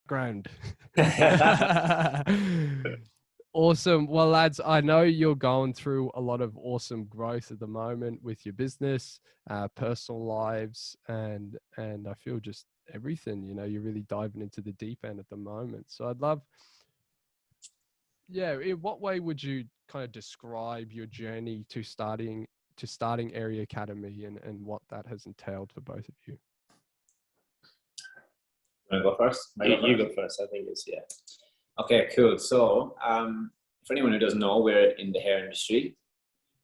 background. Awesome. Well, lads, I know you're going through a lot of awesome growth at the moment with your business, personal lives, and I feel just everything, you know, you're really diving into the deep end at the moment. So I'd love, yeah, in what way would you kind of describe your journey to starting Area Academy and what that has entailed for both of you? Want to go first? You go first. I think it's, yeah. Okay, cool. So, for anyone who doesn't know, we're in the hair industry.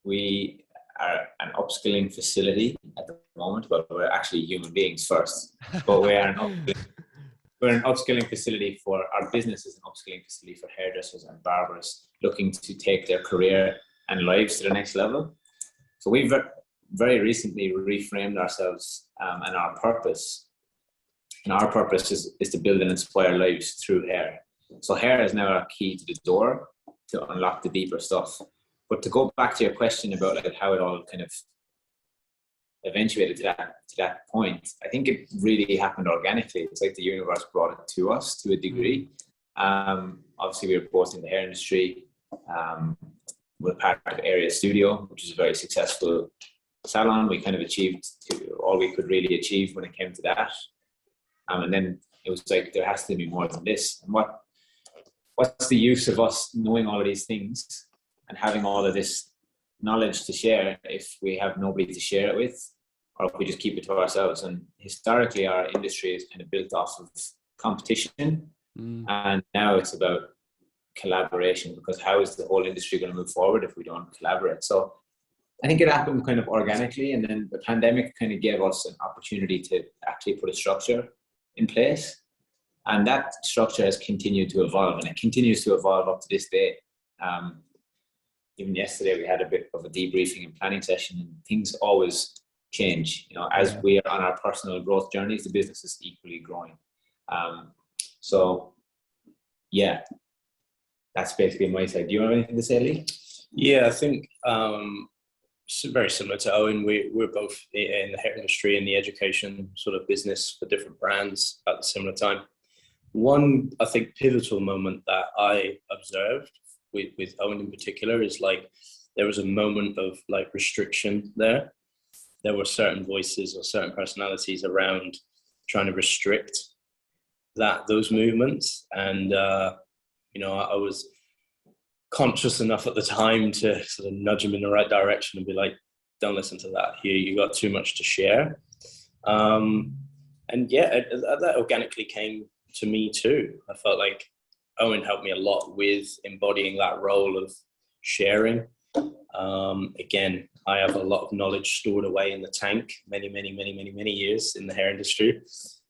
We are an upskilling facility at the moment, but we're actually human beings first. But we're an upskilling facility for, our business is an upskilling facility for hairdressers and barbers looking to take their career and lives to the next level. So we've very recently reframed ourselves and our purpose. And our purpose is to build and inspire lives through hair. So hair is now our key to the door to unlock the deeper stuff. But to go back to your question about like how it all kind of eventuated to that point, I think it really happened organically. It's like the universe brought it to us to a degree. Obviously, we were both in the hair industry. We're part of Area Studio, which is a very successful salon. We kind of achieved all we could really achieve when it came to that. And then it was like, there has to be more than this. And what's the use of us knowing all of these things and having all of this knowledge to share if we have nobody to share it with, or if we just keep it to ourselves? And historically, our industry is kind of built off of competition. And now it's about collaboration, because how is the whole industry going to move forward if we don't collaborate? So I think it happened kind of organically, and then the pandemic kind of gave us an opportunity to actually put a structure in place, and that structure has continued to evolve, and it continues to evolve up to this day. Even yesterday we had a bit of a debriefing and planning session, and things always change, you know, as we are on our personal growth journeys, the business is equally growing. So yeah, that's basically my side. Do you have anything to say, Leigh? Yeah, I think very similar to Eoin. We're both in the hair industry and the education sort of business for different brands at the similar time. One, I think, pivotal moment that I observed with Eoin in particular is like there was a moment of like restriction there. There were certain voices or certain personalities around trying to restrict those movements, and you know, I was conscious enough at the time to sort of nudge him in the right direction and be like, don't listen to that here, you got too much to share. And yeah, that organically came to me too. I felt like Eoin helped me a lot with embodying that role of sharing. Again, I have a lot of knowledge stored away in the tank, many years in the hair industry,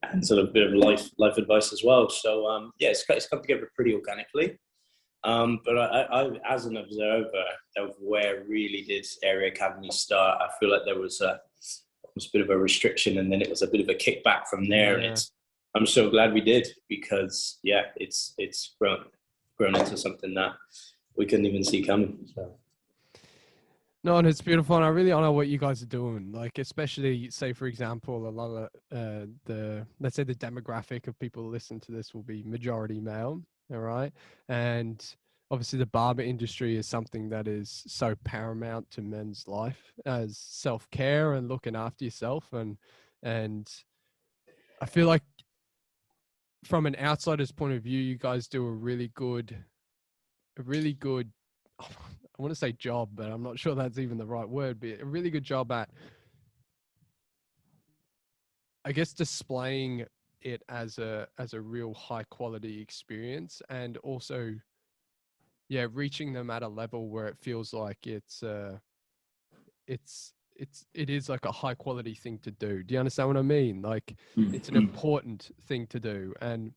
and sort of a bit of life advice as well. So yeah, it's come together pretty organically. But I, as an observer of where really did Area Academy start, I feel like there was a bit of a restriction, and then it was a bit of a kickback from there. Yeah. And I'm so glad we did, because yeah, it's grown into something that we couldn't even see coming. So. No, and it's beautiful, and I really honor what you guys are doing. Like, especially, say, for example, a lot of let's say the demographic of people who listen to this will be majority male, all right? And obviously the barber industry is something that is so paramount to men's life as self-care and looking after yourself. And I feel like from an outsider's point of view, you guys do a really good, I want to say job, but I'm not sure that's even the right word, but a really good job at, I guess, displaying it as a real high quality experience, and also, yeah, reaching them at a level where it feels like it is like a high quality thing to do. Do you understand what I mean? Like, it's an important thing to do, and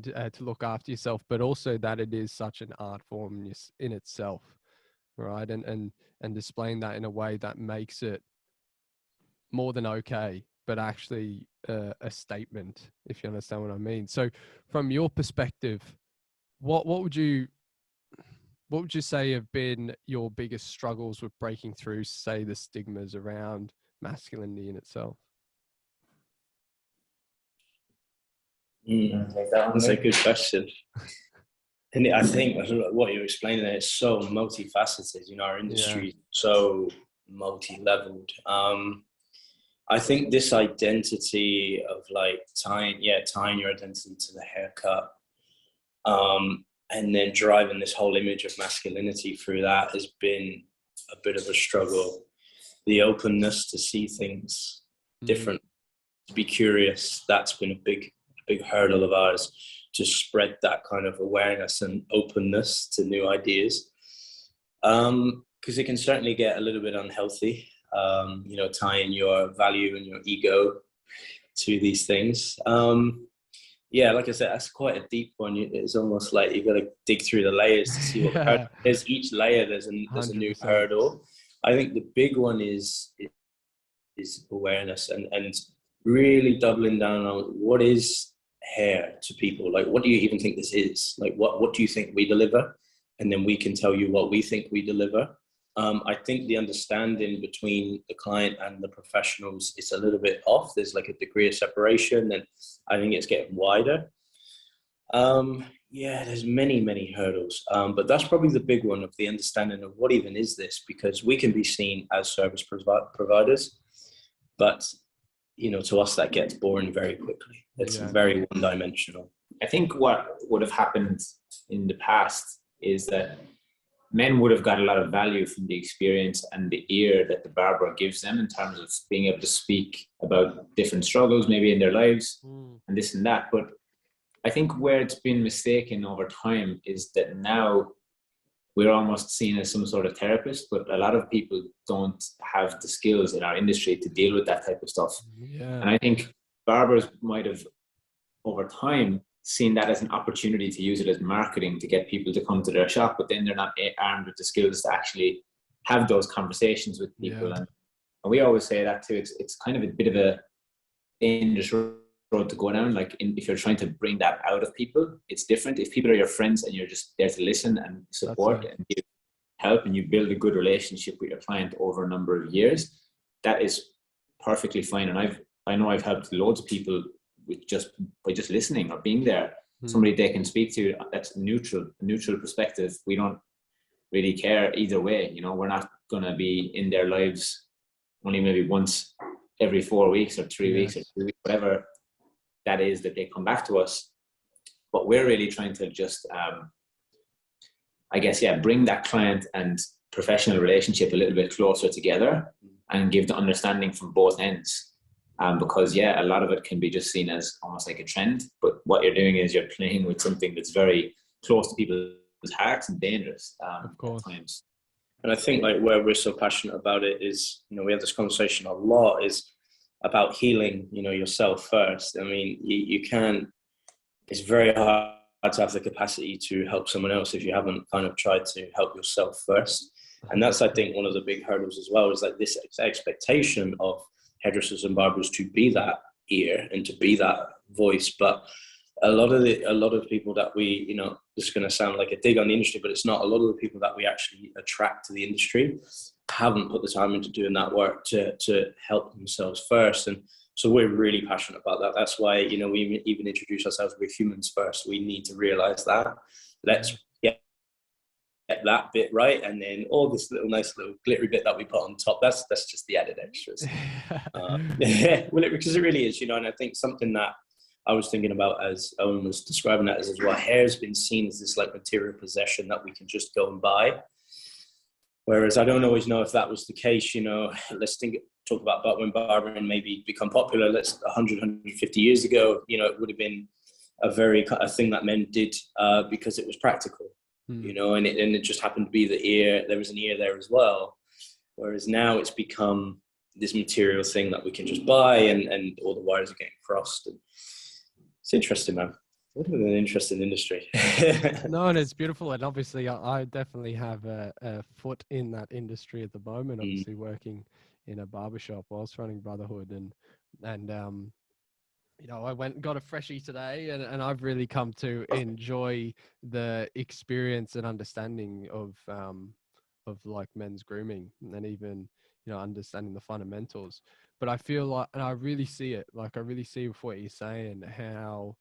to look after yourself, but also that it is such an art form in itself, right? And displaying that in a way that makes it more than okay, but actually a statement, if you understand what I mean. So from your perspective, what would you say have been your biggest struggles with breaking through, say, the stigmas around masculinity in itself? Take that one, That's a Leigh? good question. And I think what you're explaining there is so multifaceted. You know, our industry is so multi-leveled. I think this identity of like tying your identity to the haircut, and then driving this whole image of masculinity through that has been a bit of a struggle. The openness to see things different, to be curious, that's been a big hurdle of ours, to spread that kind of awareness and openness to new ideas. Because it can certainly get a little bit unhealthy, you know, tying your value and your ego to these things. Yeah, like I said, that's quite a deep one. It's almost like you've got to dig through the layers to see what there's each layer. There's a new 100%. hurdle. I think the big one is awareness and really doubling down on what is hair to people. Like, what do you even think this is? Like, what do you think we deliver? And then we can tell you what we think we deliver. I think the understanding between the client and the professionals is a little bit off. There's like a degree of separation, and I think it's getting wider. Yeah, there's many hurdles, but that's probably the big one, of the understanding of what even is this, because we can be seen as service providers, but you know, to us that gets boring very quickly. It's very one-dimensional. I think what would have happened in the past is that men would have got a lot of value from the experience and the ear that the barber gives them, in terms of being able to speak about different struggles maybe in their lives and this and that. But I think where it's been mistaken over time is that now we're almost seen as some sort of therapist, but a lot of people don't have the skills in our industry to deal with that type of stuff. And I think barbers might have, over time, seen that as an opportunity to use it as marketing to get people to come to their shop, but then they're not armed with the skills to actually have those conversations with people. And we always say that too. It's kind of a bit of a dangerous road to go down. Like, if you're trying to bring that out of people, it's different. If people are your friends and you're just there to listen and support and give help, and you build a good relationship with your client over a number of years, that is perfectly fine. And I know I've helped loads of people with by just listening or being there. Somebody they can speak to that's neutral perspective. We don't really care either way. You know, we're not going to be in their lives only maybe once every 4 weeks or 3 weeks or 2 weeks, whatever that is that they come back to us. But we're really trying to just, I guess, bring that client and professional relationship a little bit closer together and give the understanding from both ends. Because a lot of it can be just seen as almost like a trend, but what you're doing is you're playing with something that's very close to people's hearts and dangerous of course. at times. And I think like where we're so passionate about it is, you know, we have this conversation a lot, is about healing, you know, yourself first. I mean, you can't, it's very hard to have the capacity to help someone else if you haven't kind of tried to help yourself first. And that's, I think, one of the big hurdles as well, is like this expectation of hairdressers and barbers to be that ear and to be that voice. But a lot of people that we, you know, this is going to sound like a dig on the industry, but it's not. A lot of the people that we actually attract to the industry haven't put the time into doing that work to help themselves first. And so we're really passionate about that. That's why, you know, we even introduce ourselves, we're humans first. We need to realize that. Let's get that bit right, and then all this nice little glittery bit that we put on top, that's just the added extras. Because it really is, you know. And I think something that I was thinking about as Eoin was describing that is what hair has been seen as this like material possession that we can just go and buy. Whereas I don't always know if that was the case, you know. Let's talk about when barbering maybe become popular. 150 years ago, you know, it would have been a thing that men did because it was practical. You know, and it just happened to be the ear. There was an ear there as well. Whereas now it's become this material thing that we can just buy, and all the wires are getting crossed. And it's interesting, man. What an interesting industry. No, and it's beautiful. And obviously, I definitely have a foot in that industry at the moment. Obviously, working in a barbershop whilst running Brotherhood, and you know, I went and got a freshie today, and I've really come to enjoy the experience and understanding of like men's grooming, and even, you know, understanding the fundamentals. But I feel like, and I really see it, like I really see with what you're saying, how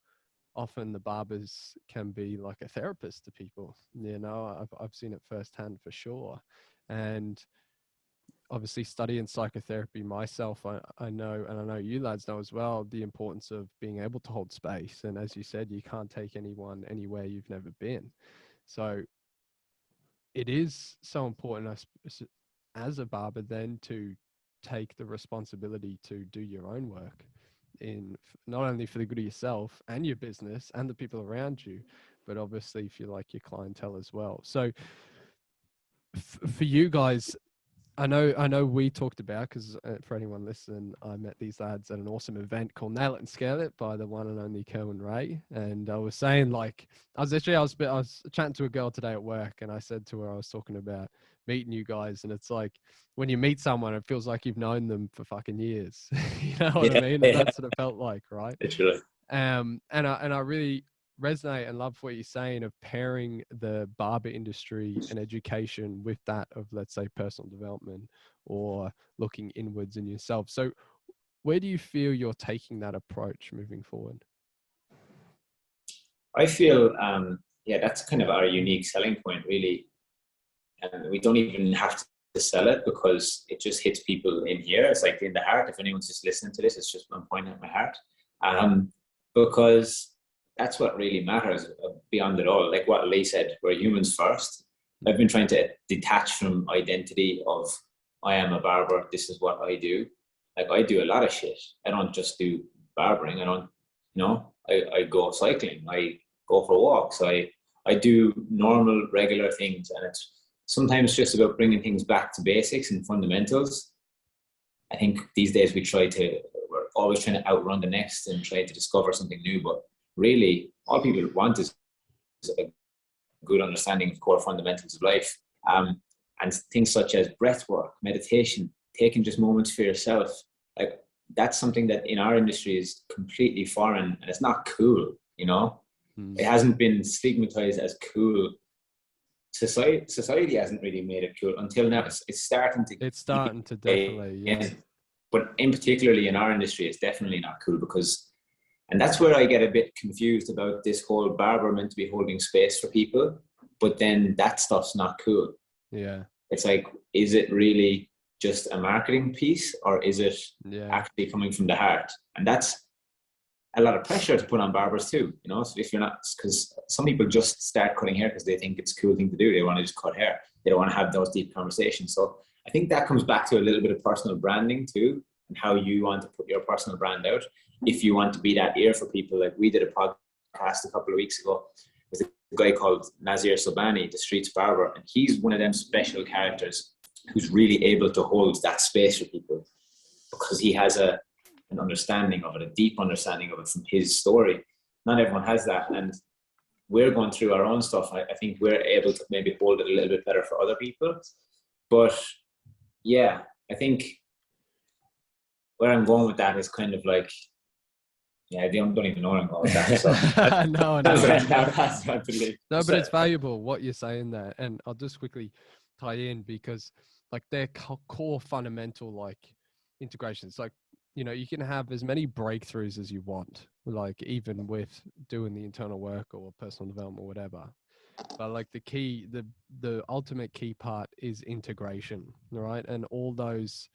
often the barbers can be like a therapist to people. You know, I've seen it firsthand for sure. And obviously studying psychotherapy myself, I know, and I know you lads know as well, the importance of being able to hold space. And as you said, you can't take anyone anywhere you've never been. So it is so important as a barber then to take the responsibility to do your own work, in not only for the good of yourself and your business and the people around you, but obviously if you like your clientele as well. So for you guys, I know we talked about, because for anyone listening, I met these lads at an awesome event called Nail It and Scale It by the one and only Kerwin Ray. And I was saying, like, I was chatting to a girl today at work, and I said to her, I was talking about meeting you guys, and it's like, when you meet someone, it feels like you've known them for fucking years. You know what I mean? And that's what it felt like, right? Literally. And I really resonate and love what you're saying of pairing the barber industry and education with that of, let's say, personal development or looking inwards in yourself. So where do you feel you're taking that approach moving forward? I feel, that's kind of our unique selling point, really. And we don't even have to sell it, because it just hits people in here. It's like in the heart. If anyone's just listening to this, it's just I'm pointing at my heart. Because that's what really matters beyond it all. Like what Leigh said, we're humans first. I've been trying to detach from identity of, I am a barber, this is what I do. Like, I do a lot of shit. I don't just do barbering. I go cycling. I go for walks. I do normal, regular things. And it's sometimes just about bringing things back to basics and fundamentals. I think these days we're always trying to outrun the next and try to discover something new. But really, all people want is a good understanding of core fundamentals of life, and things such as breath work, meditation, taking just moments for yourself. Like, that's something that in our industry is completely foreign, and it's not cool. It hasn't been stigmatized as cool. Society hasn't really made it cool until now. It's starting to definitely, yeah. But in particularly in our industry, it's definitely not cool, and that's where I get a bit confused about this whole barber meant to be holding space for people, but then that stuff's not cool. Yeah. It's like, is it really just a marketing piece, or is it actually coming from the heart? And that's a lot of pressure to put on barbers too, So if you're not, because some people just start cutting hair because they think it's a cool thing to do. They want to just cut hair. They don't want to have those deep conversations. So I think that comes back to a little bit of personal branding too, and how you want to put your personal brand out. If you want to be that ear for people, like we did a podcast a couple of weeks ago with a guy called Nazir Sobani, the Streets Barber, and he's one of them special characters who's really able to hold that space for people, because he has an understanding of it, a deep understanding of it from his story. Not everyone has that, and we're going through our own stuff. I think we're able to maybe hold it a little bit better for other people. But yeah, I think where I'm going with that is kind of like, I don't even know where I'm going with that. So no, but it's valuable what you're saying there. And I'll just quickly tie in, because like their core fundamental like integrations, like, you can have as many breakthroughs as you want, like even with doing the internal work or personal development or whatever. But like the ultimate key part is integration, right? And all those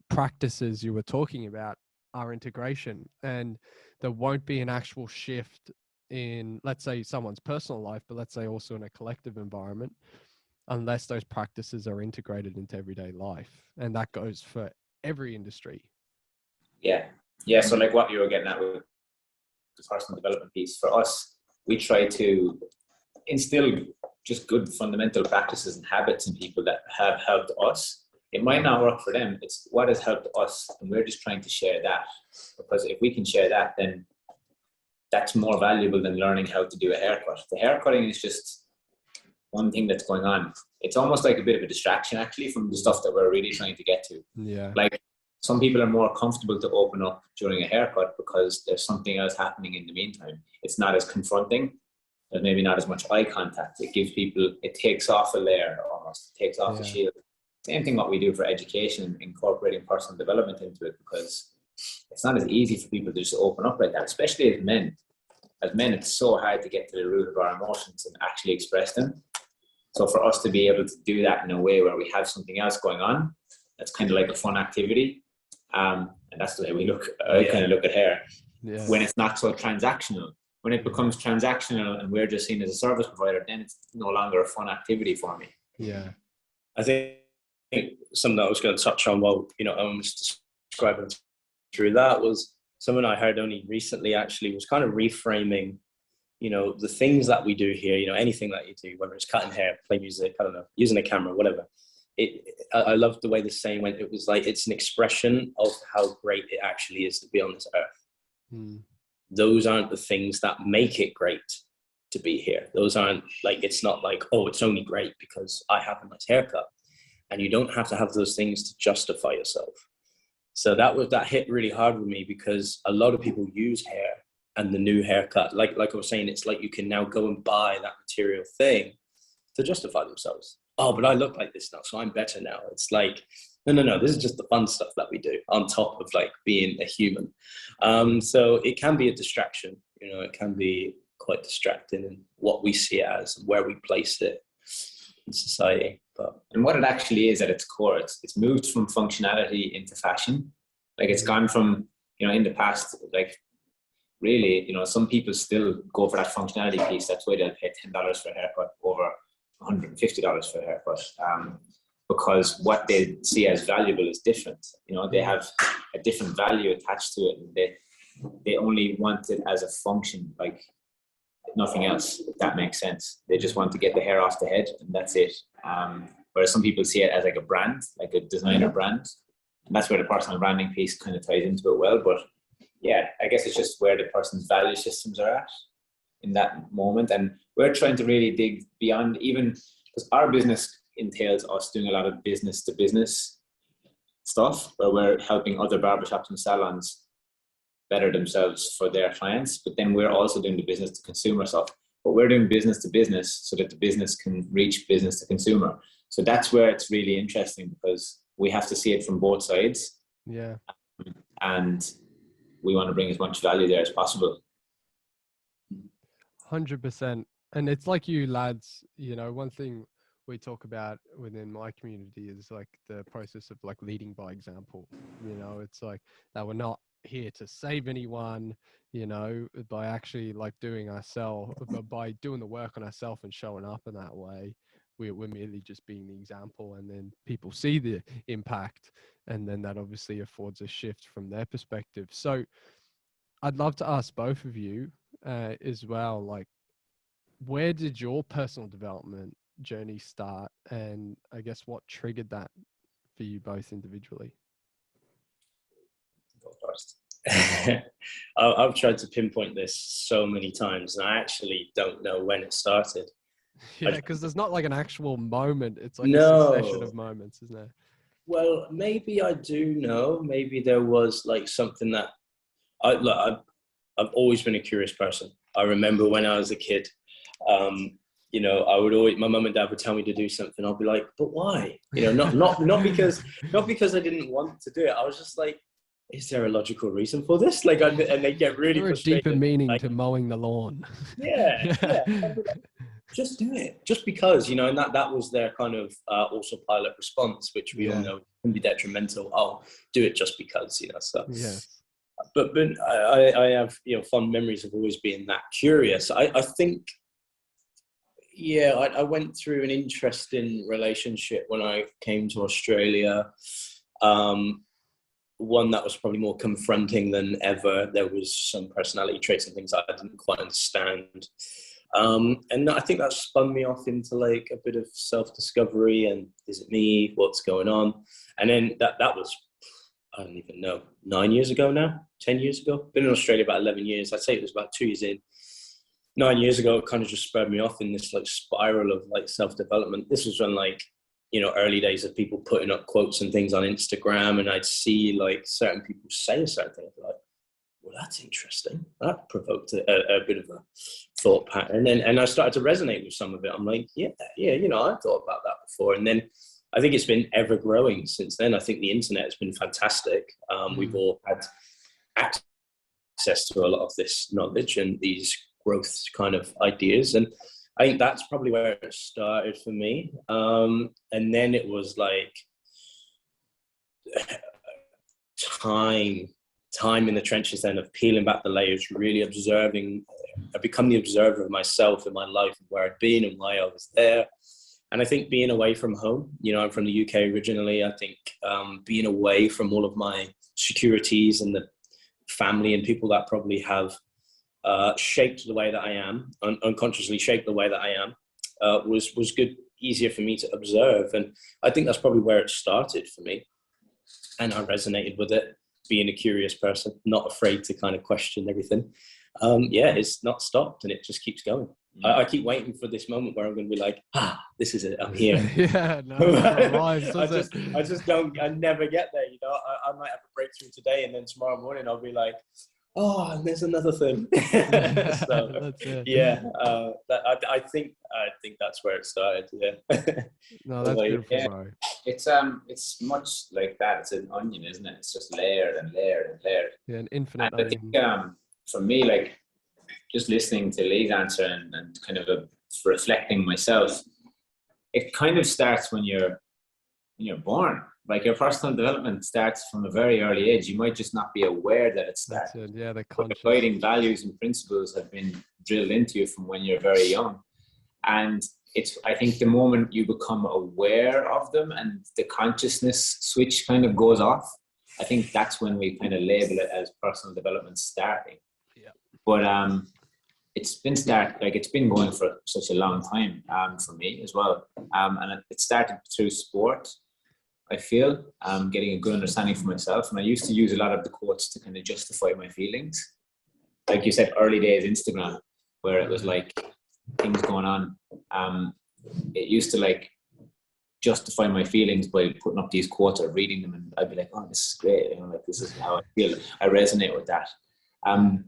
practices you were talking about are integration, and there won't be an actual shift in, let's say, someone's personal life, but let's say also in a collective environment, unless those practices are integrated into everyday life. And that goes for every industry. Yeah. So like what you were getting at with the personal development piece, for us, we try to instill just good fundamental practices and habits in people that have helped us. It might not work for them. It's what has helped us, and we're just trying to share that, because if we can share that, then that's more valuable than learning how to do a haircut. The haircutting is just one thing that's going on. It's almost like a bit of a distraction actually from the stuff that we're really trying to get to. Yeah. Like, some people are more comfortable to open up during a haircut because there's something else happening in the meantime. It's not as confronting. There's maybe not as much eye contact. It takes off a layer almost. It takes off a shield. Same thing what we do for education, incorporating personal development into it, because it's not as easy for people to just open up like that, especially as men. As men, it's so hard to get to the root of our emotions and actually express them. So for us to be able to do that in a way where we have something else going on, that's kind of like a fun activity. And that's the way we look. I kind of look at hair. Yeah. When it's not so transactional. When it becomes transactional and we're just seen as a service provider, then it's no longer a fun activity for me. Yeah. I think something that I was going to touch on while, I was describing through that was something I heard only recently, actually, was kind of reframing, the things that we do here, anything that you do, whether it's cutting hair, play music, I don't know, using a camera, whatever. I loved the way the saying went. It was like, it's an expression of how great it actually is to be on this earth. Those aren't the things that make it great to be here. Those aren't like, it's not like, oh, it's only great because I have a nice haircut. And you don't have to have those things to justify yourself. So that hit really hard with me, because a lot of people use hair and the new haircut. Like I was saying, it's like you can now go and buy that material thing to justify themselves. Oh, but I look like this now, so I'm better now. It's like, no, this is just the fun stuff that we do on top of like being a human. So it can be a distraction, it can be quite distracting in what we see it as and where we place it in society. And what it actually is at its core, it's moved from functionality into fashion. Like it's gone from, in the past, like really, some people still go for that functionality piece. That's why they'll pay $10 for a haircut over $150 for a haircut. Because what they see as valuable is different. They have a different value attached to it. And they only want it as a function, like nothing else, if that makes sense. They just want to get the hair off the head and that's it. Whereas some people see it as like a brand, like a designer brand. And that's where the personal branding piece kind of ties into it well. But yeah, I guess it's just where the person's value systems are at in that moment. And we're trying to really dig beyond, even because our business entails us doing a lot of business to business stuff where we're helping other barbershops and salons better themselves for their clients. But then we're also doing the business to consumer stuff. But we're doing business to business so that the business can reach business to consumer. So that's where it's really interesting, because we have to see it from both sides. Yeah. And we want to bring as much value there as possible. 100%. And it's like you lads, one thing we talk about within my community is like the process of like leading by example. It's like that we're not here to save anyone, by actually like doing ourselves, but by doing the work on ourselves and showing up in that way, we're merely just being the example, and then people see the impact, and then that obviously affords a shift from their perspective. So I'd love to ask both of you as well, like, where did your personal development journey start, and I guess what triggered that for you both individually? Go first. I've tried to pinpoint this so many times, and I actually don't know when it started. Yeah, because there's not like an actual moment. It's like a succession of moments, isn't there? Well, maybe I do know. Maybe there was like something that I've always been a curious person. I remember when I was a kid, I would always, my mum and dad would tell me to do something. I'll be like, but why? Not because I didn't want to do it. I was just like, is there a logical reason for this? Like, and they get really frustrated. There a deeper meaning like, to mowing the lawn. Yeah. Just do it, just because, and that was their kind of autopilot response, which we all know can be detrimental. Oh, do it just because, so. Yeah. But I have, fond memories of always being that curious. I think, I went through an interesting relationship when I came to Australia. One that was probably more confronting than ever. There was some personality traits and things I didn't quite understand. And I think that spun me off into like a bit of self-discovery and is it me? What's going on? And then that was, I don't even know, 9 years ago now, 10 years ago. Been in Australia about 11 years. I'd say it was about 2 years in. 9 years ago, it kind of just spurred me off in this like spiral of like self-development. This was when like, early days of people putting up quotes and things on Instagram, and I'd see like certain people say a certain thing. I'd be like, well, that's interesting. That provoked a bit of a thought pattern. And I started to resonate with some of it. I'm like, yeah, I thought about that before. And then I think it's been ever growing since then. I think the internet has been fantastic. We've all had access to a lot of this knowledge and these growth kind of ideas. And I think that's probably where it started for me. And then it was like time in the trenches then of peeling back the layers, really observing. I become the observer of myself in my life, where I'd been and why I was there. And I think being away from home, you know, I'm from the UK originally. I think being away from all of my securities and the family and people that probably have shaped the way that I am, unconsciously shaped the way that I am, was good, easier for me to observe. And I think that's probably where it started for me. And I resonated with it, being a curious person, not afraid to kind of question everything. It's not stopped, and it just keeps going. I keep waiting for this moment where I'm going to be like, this is it, I'm here. I just don't, I never get there, you know. I might have a breakthrough today, and then tomorrow morning I'll be like, oh, and there's another thing. So, I think that's where it started. Yeah. No, that's beautiful, bro. It's much like that. It's an onion, isn't it? It's just layered and layered and layered. Yeah, an infinite and onion. I think for me, like, just listening to Leigh's answer and kind of reflecting myself, it kind of starts when you're born. Like, your personal development starts from a very early age. You might just not be aware that it started. Yeah, the conscious. But guiding values and principles have been drilled into you from when you're very young. And I think the moment you become aware of them and the consciousness switch kind of goes off, I think that's when we kind of label it as personal development starting. Yeah. But it's been going for such a long time for me as well. And it started through sport. I feel getting a good understanding for myself. And I used to use a lot of the quotes to kind of justify my feelings. Like you said, early days Instagram, where it was like things going on. It used to like justify my feelings by putting up these quotes or reading them. And I'd be like, oh, this is great. You know, like, this is how I feel. I resonate with that.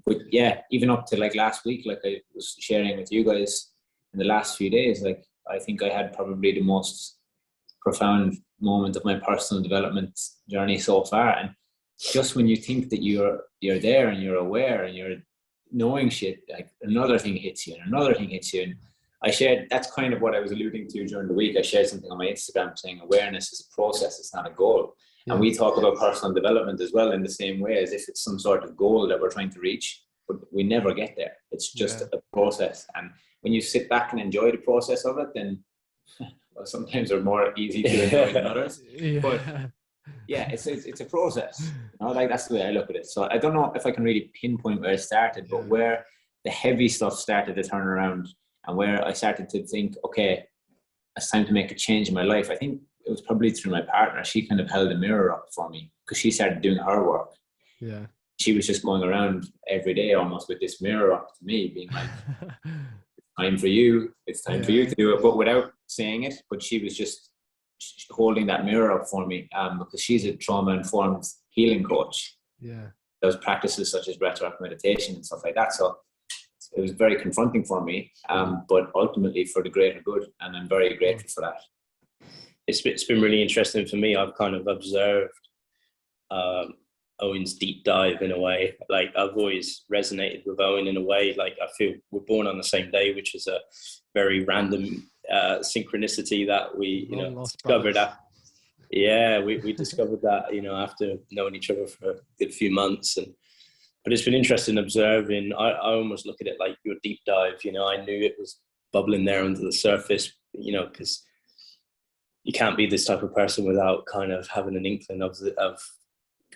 But yeah, even up to like last week, like I was sharing with you guys in the last few days, like I think I had probably the most profound moment of my personal development journey so far. And just when you think that you're there and you're aware and you're knowing shit, like another thing hits you and another thing hits you. And I shared, that's kind of what I was alluding to during the week. I shared something on my Instagram saying awareness is a process, it's not a goal. Yeah. And we talk about personal development as well in the same way, as if it's some sort of goal that we're trying to reach, but we never get there. It's just a process. And when you sit back and enjoy the process of it, then well, sometimes they're more easy to enjoy than others. Yeah. But yeah, it's a process. You know, like that's the way I look at it. So I don't know if I can really pinpoint where it started, but where the heavy stuff started to turn around and where I started to think, okay, it's time to make a change in my life. I think it was probably through my partner. She kind of held a mirror up for me because she started doing her work. Yeah. She was just going around every day almost with this mirror up to me, being like, time for you, it's time for you to do it, but without saying it. But she was just holding that mirror up for me because she's a trauma-informed healing coach. Yeah. Those practices such as breathwork, meditation and stuff like that. So it was very confronting for me, but ultimately for the greater good. And I'm very grateful for that. It's been really interesting for me. I've kind of observed Eoin's deep dive in a way. Like, I've always resonated with Eoin in a way. Like, I feel we're born on the same day, which is a very random synchronicity that we discovered that. Yeah, we discovered that, after knowing each other for a good few months. But it's been interesting observing. I almost look at it like your deep dive. I knew it was bubbling there under the surface, because you can't be this type of person without kind of having an inkling of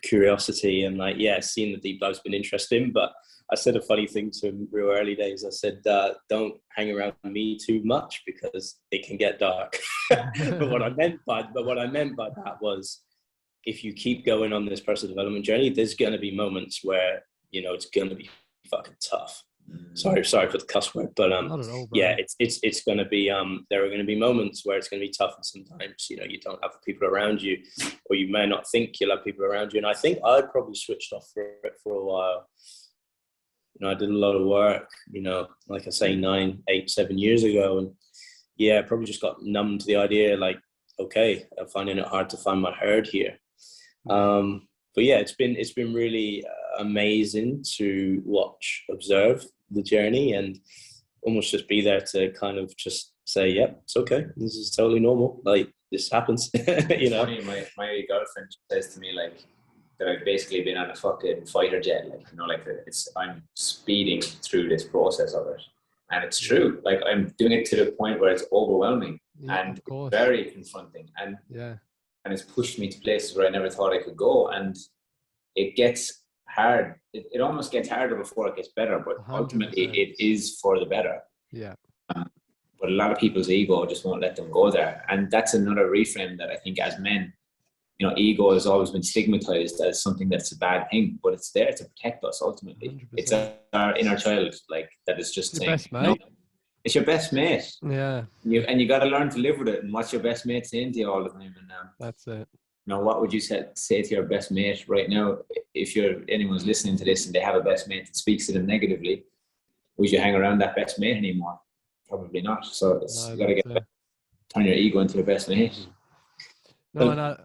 curiosity. And seeing the deep dive's been interesting. But I said a funny thing to him real early days. I said, don't hang around me too much because it can get dark. But what I meant by that was, if you keep going on this personal development journey, there's going to be moments where, it's going to be fucking tough. Sorry for the cuss word, but it's going to be there are going to be moments where it's going to be tough, and sometimes you don't have people around you, or you may not think you'll have people around you. And I think I probably switched off for it for a while. I did a lot of work, like I say, 9, 8, 7 years ago, and probably just got numb to the idea. Like, okay, I'm finding it hard to find my herd here. But yeah, it's been really amazing to observe the journey, and almost just be there to kind of just say, yep, it's okay. This is totally normal. Like, this happens, you know. Funny, my girlfriend says to me, like, that I've basically been on a fucking fighter jet, like, you know, like I'm speeding through this process of it. And it's true. Like, I'm doing it to the point where it's overwhelming and very confronting. And it's pushed me to places where I never thought I could go. And it gets hard. It almost gets harder before it gets better, but 100%. Ultimately it is for the better. Yeah. But a lot of people's ego just won't let them go there. And that's another reframe that I think as men, you know, ego has always been stigmatized as something that's a bad thing, but it's there to protect us ultimately. 100%. It's our inner child, like, that is just saying, best mate. No, it's your best mate. Yeah. You got to learn to live with it. And what's your best mate saying to you all the time? And that's it. Now, what would you say to your best mate right now? If anyone's listening to this and they have a best mate that speaks to them negatively, would you hang around that best mate anymore? Probably not. So you got to turn your ego into your best mate. No, and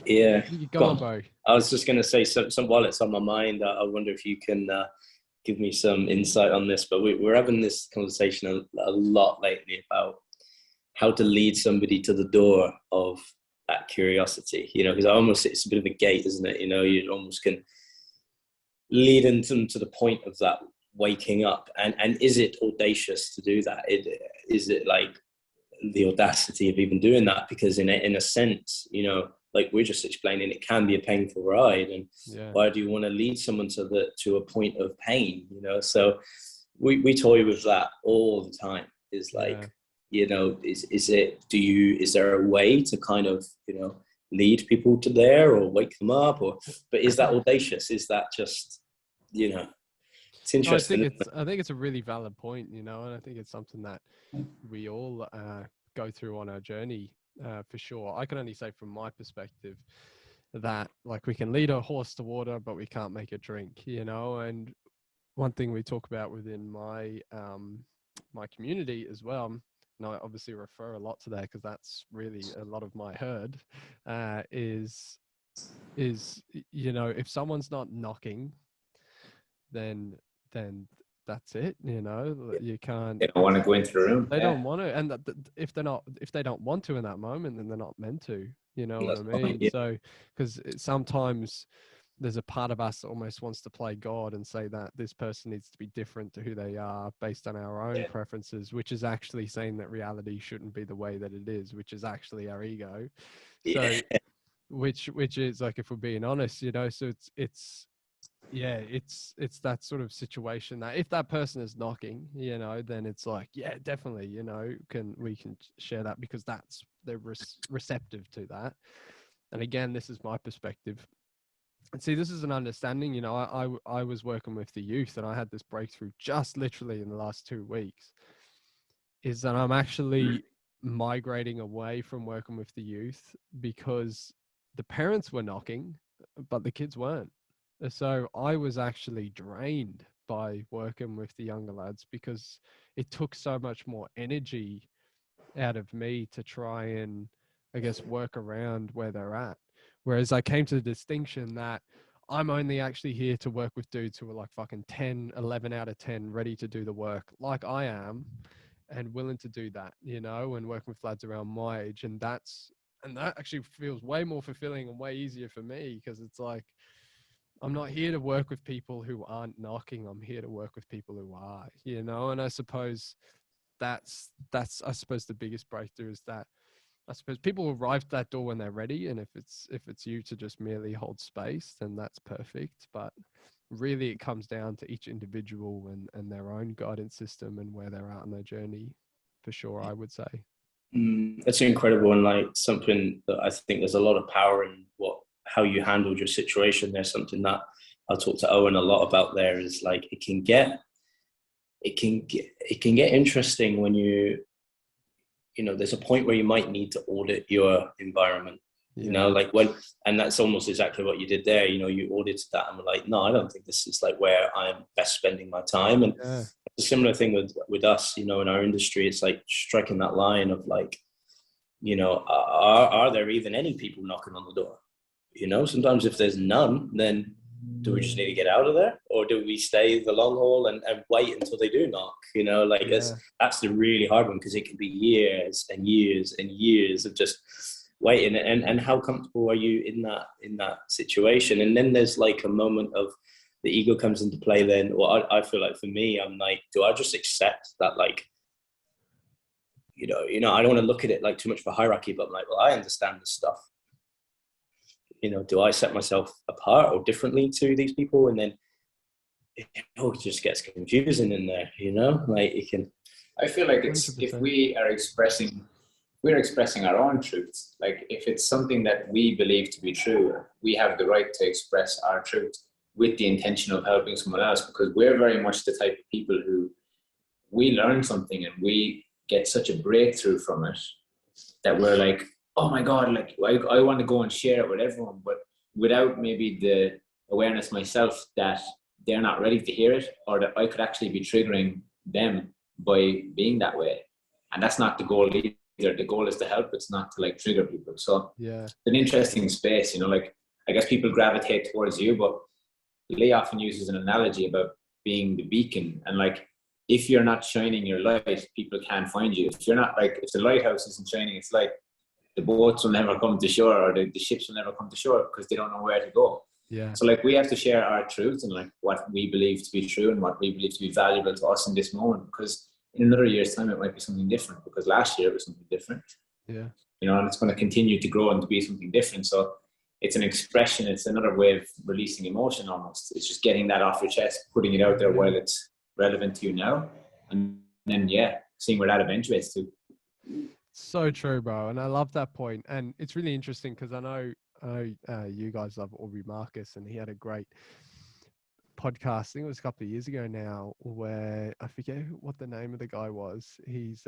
you go on, Barry. I was just going to say, some while it's on my mind, I wonder if you can give me some insight on this. But we're having this conversation a lot lately about how to lead somebody to the door of that curiosity, you know, because it's a bit of a gate, isn't it? You know, you almost can lead them to the point of that waking up. And is it audacious to do that? Is it like the audacity of even doing that? Because in a sense, you know, like we're just explaining, it can be a painful ride. And why do you want to lead someone to a point of pain? You know, so we toy with that all the time. Is like, you know, is there a way to kind of, you know, lead people to there or wake them up, but is that audacious? Is that just, you know, it's interesting. I think it's a really valid point, you know, and I think it's something that we all go through on our journey, for sure. I can only say from my perspective that, like, we can lead a horse to water, but we can't make it drink, you know. And one thing we talk about within my my community as well, and I obviously refer a lot to that because that's really a lot of my herd, is, you know, if someone's not knocking, then that's it, you know. You can't. They don't want to go into the room. They don't want to, and if they don't want to in that moment, then they're not meant to. You know what I mean? Yeah. So, because sometimes there's a part of us that almost wants to play God and say that this person needs to be different to who they are based on our own preferences, which is actually saying that reality shouldn't be the way that it is, which is actually our ego. So, which is, like, if we're being honest, you know, so it's that sort of situation that if that person is knocking, you know, then it's like, yeah, definitely, you know, we can share that because they're receptive to that. And again, this is my perspective. And see, this is an understanding, you know, I was working with the youth and I had this breakthrough just literally in the last 2 weeks, is that I'm actually migrating away from working with the youth because the parents were knocking, but the kids weren't. So I was actually drained by working with the younger lads because it took so much more energy out of me to try and, I guess, work around where they're at. Whereas I came to the distinction that I'm only actually here to work with dudes who are like fucking 10, 11 out of 10, ready to do the work like I am and willing to do that, you know, and working with lads around my age. And that actually feels way more fulfilling and way easier for me because it's like, I'm not here to work with people who aren't knocking. I'm here to work with people who are, you know. And I suppose that's I suppose the biggest breakthrough is that I suppose people arrive at that door when they're ready, and if it's you to just merely hold space, then that's perfect. But really, it comes down to each individual and their own guidance system and where they're at on their journey, for sure. I would say it's incredible, and like something that I think there's a lot of power in how you handled your situation. There's something that I talk to Eoin a lot about. There is like it can get interesting when you know there's a point where you might need to audit your environment. You know, like and that's almost exactly what you did there. You know, you audited that and were like, no, I don't think this is like where I'm best spending my time. And it's a similar thing with us. You know, in our industry, it's like striking that line of like, you know, are there even any people knocking on the door? You know, sometimes if there's none, then do we just need to get out of there, or do we stay the long haul and wait until they do knock? You know, like that's the really hard one, because it can be years and years and years of just waiting. And how comfortable are you in that situation? And then there's like a moment of the ego comes into play. Then, well, I feel like for me, I'm like, do I just accept that, like, you know, I don't want to look at it like too much of a hierarchy, but I'm like, well, I understand this stuff. You know, do I set myself apart or differently to these people? And then it just gets confusing in there, you know, like it can. I feel like it's 100%. If we're expressing our own truths, like if it's something that we believe to be true, we have the right to express our truth with the intention of helping someone else, because we're very much the type of people who, we learn something and we get such a breakthrough from it that we're like, oh my God, like I want to go and share it with everyone, but without maybe the awareness myself that they're not ready to hear it, or that I could actually be triggering them by being that way. And that's not the goal either. The goal is to help. It's not to like trigger people. So yeah, it's an interesting space, you know, like I guess people gravitate towards you, but Leigh often uses an analogy about being the beacon, and like, if you're not shining your light, people can't find you. If you're not, like, if the lighthouse isn't shining its light, the boats will never come to shore, or the ships will never come to shore, because they don't know where to go. Yeah. So like, we have to share our truth and like what we believe to be true and what we believe to be valuable to us in this moment, because in another year's time, it might be something different, because last year it was something different. Yeah. You know, and it's going to continue to grow and to be something different. So it's an expression. It's another way of releasing emotion almost. It's just getting that off your chest, putting it out there while it's relevant to you now. And then, yeah, seeing where that eventuates to. So true, bro. And I love that point. And it's really interesting because I know you guys love Aubrey Marcus, and he had a great podcast, I think it was a couple of years ago now, where I forget what the name of the guy was. He's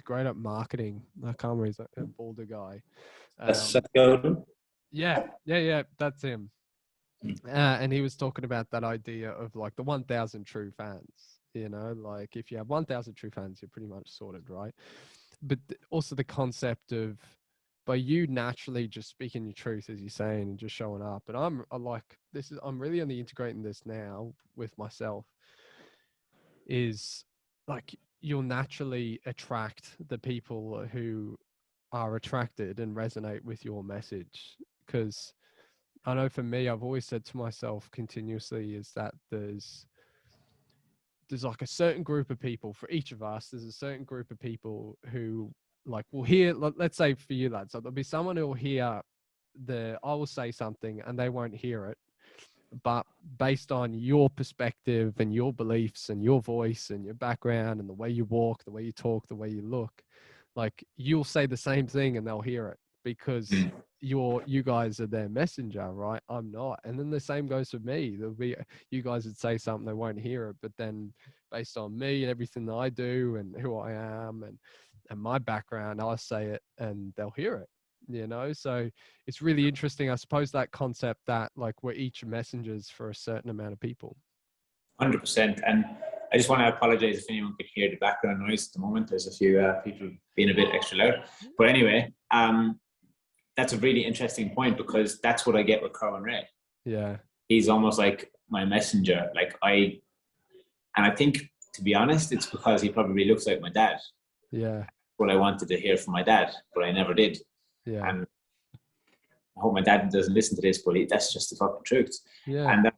great at marketing. I can't remember, he's a bolder guy. That's Seth Godin. Yeah, that's him. And he was talking about that idea of like the 1,000 true fans. You know, like if you have 1,000 true fans, you're pretty much sorted, right? But also the concept of, by you naturally just speaking your truth, as you're saying, and just showing up. And I'm really only integrating this now with myself, is like, you'll naturally attract the people who are attracted and resonate with your message. Because I know for me, I've always said to myself continuously is that there's like a certain group of people for each of us. There's a certain group of people who like will hear, let's say for you lads, so there'll be someone who will hear I will say something and they won't hear it, but based on your perspective and your beliefs and your voice and your background and the way you walk, the way you talk, the way you look, like you'll say the same thing and they'll hear it because you guys are their messenger, right? I'm not. And then the same goes for me. There'll be, you guys would say something, they won't hear it, but then based on me and everything that I do and who I am and my background, I'll say it and they'll hear it, you know? So it's really interesting, I suppose, that concept that like we're each messengers for a certain amount of people. 100%. And I just want to apologize if anyone could hear the background noise at the moment. There's a few people being a bit extra loud. But anyway, that's a really interesting point, because that's what I get with Corwin Ray. Yeah. He's almost like my messenger. And I think, to be honest, it's because he probably looks like my dad. Yeah. What I wanted to hear from my dad, but I never did. Yeah. And I hope my dad doesn't listen to this, but that's just the fucking truth. Yeah. And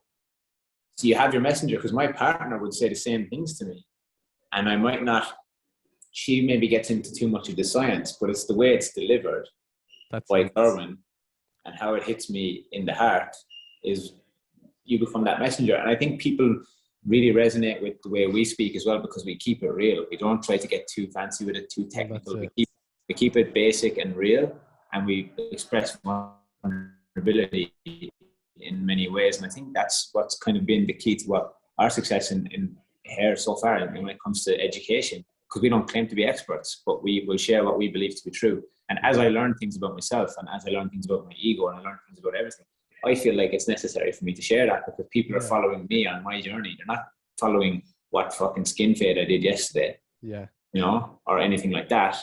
so you have your messenger, because my partner would say the same things to me. And I might not, she maybe gets into too much of the science, but it's the way it's delivered by Corwin and how it hits me in the heart is you become that messenger. And I think people really resonate with the way we speak as well, because we keep it real. We don't try to get too fancy with it, too technical. We keep it basic and real, and we express vulnerability in many ways. And I think that's what's kind of been the key to what our success in hair so far when it comes to education, because we don't claim to be experts, but we will share what we believe to be true. And as I learn things about myself, and as I learn things about my ego, and I learn things about everything, I feel like it's necessary for me to share that, because people are following me on my journey. They're not following what fucking skin fade I did yesterday, you know, or anything like that.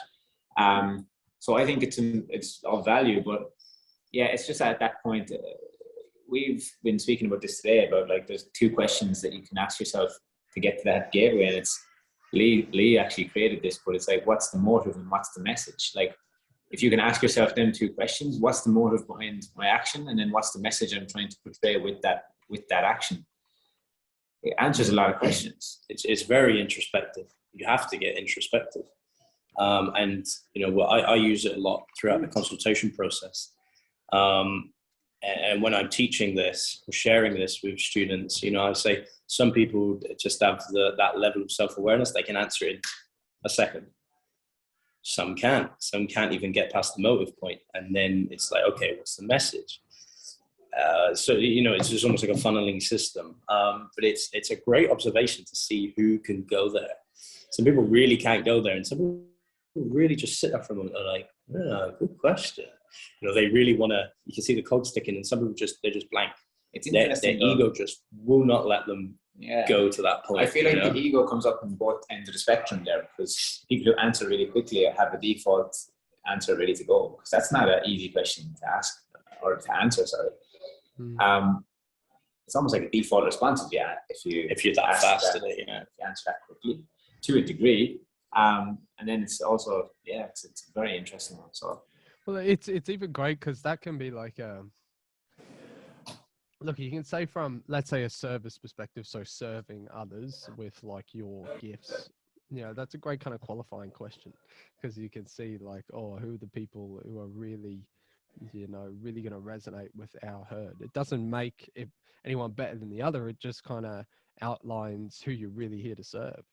So I think it's of value, but yeah, it's just at that point, we've been speaking about this today about like, there's 2 questions that you can ask yourself to get to that gateway. And it's Leigh actually created this, but it's like, what's the motive and what's the message? Like, if you can ask yourself them 2 questions, what's the motive behind my action? And then what's the message I'm trying to portray with that action? It answers a lot of questions. It's very introspective. You have to get introspective. And, you know, I use it a lot throughout the consultation process. And when I'm teaching this or sharing this with students, you know, I say some people just have that level of self-awareness. They can answer it in a second. Some can't. Some can't even get past the motive point. And then it's like, okay, what's the message? So, you know, it's just almost like a funneling system. But it's a great observation to see who can go there. Some people really can't go there. And some people really just sit there for a moment and are like, oh, good question. You know, they really want to, you can see the cogs sticking, and some people they're just blank. It's interesting. Their ego just will not let them go to that point. I feel like the ego comes up on both ends of the spectrum there, because people who answer really quickly have a default answer ready to go, because that's not an easy question to ask or to answer, sorry. It's almost like a default response if you're that fast at it, you know, if you answer that quickly to a degree. And then it's also, it's a very interesting one. So, well, it's even great because that can be like look, you can say from, let's say, a service perspective, so serving others with like your gifts, you know, that's a great kind of qualifying question, because you can see like, oh, who are the people who are really, you know, really going to resonate with our herd. It doesn't make anyone better than the other. It just kind of outlines who you're really here to serve,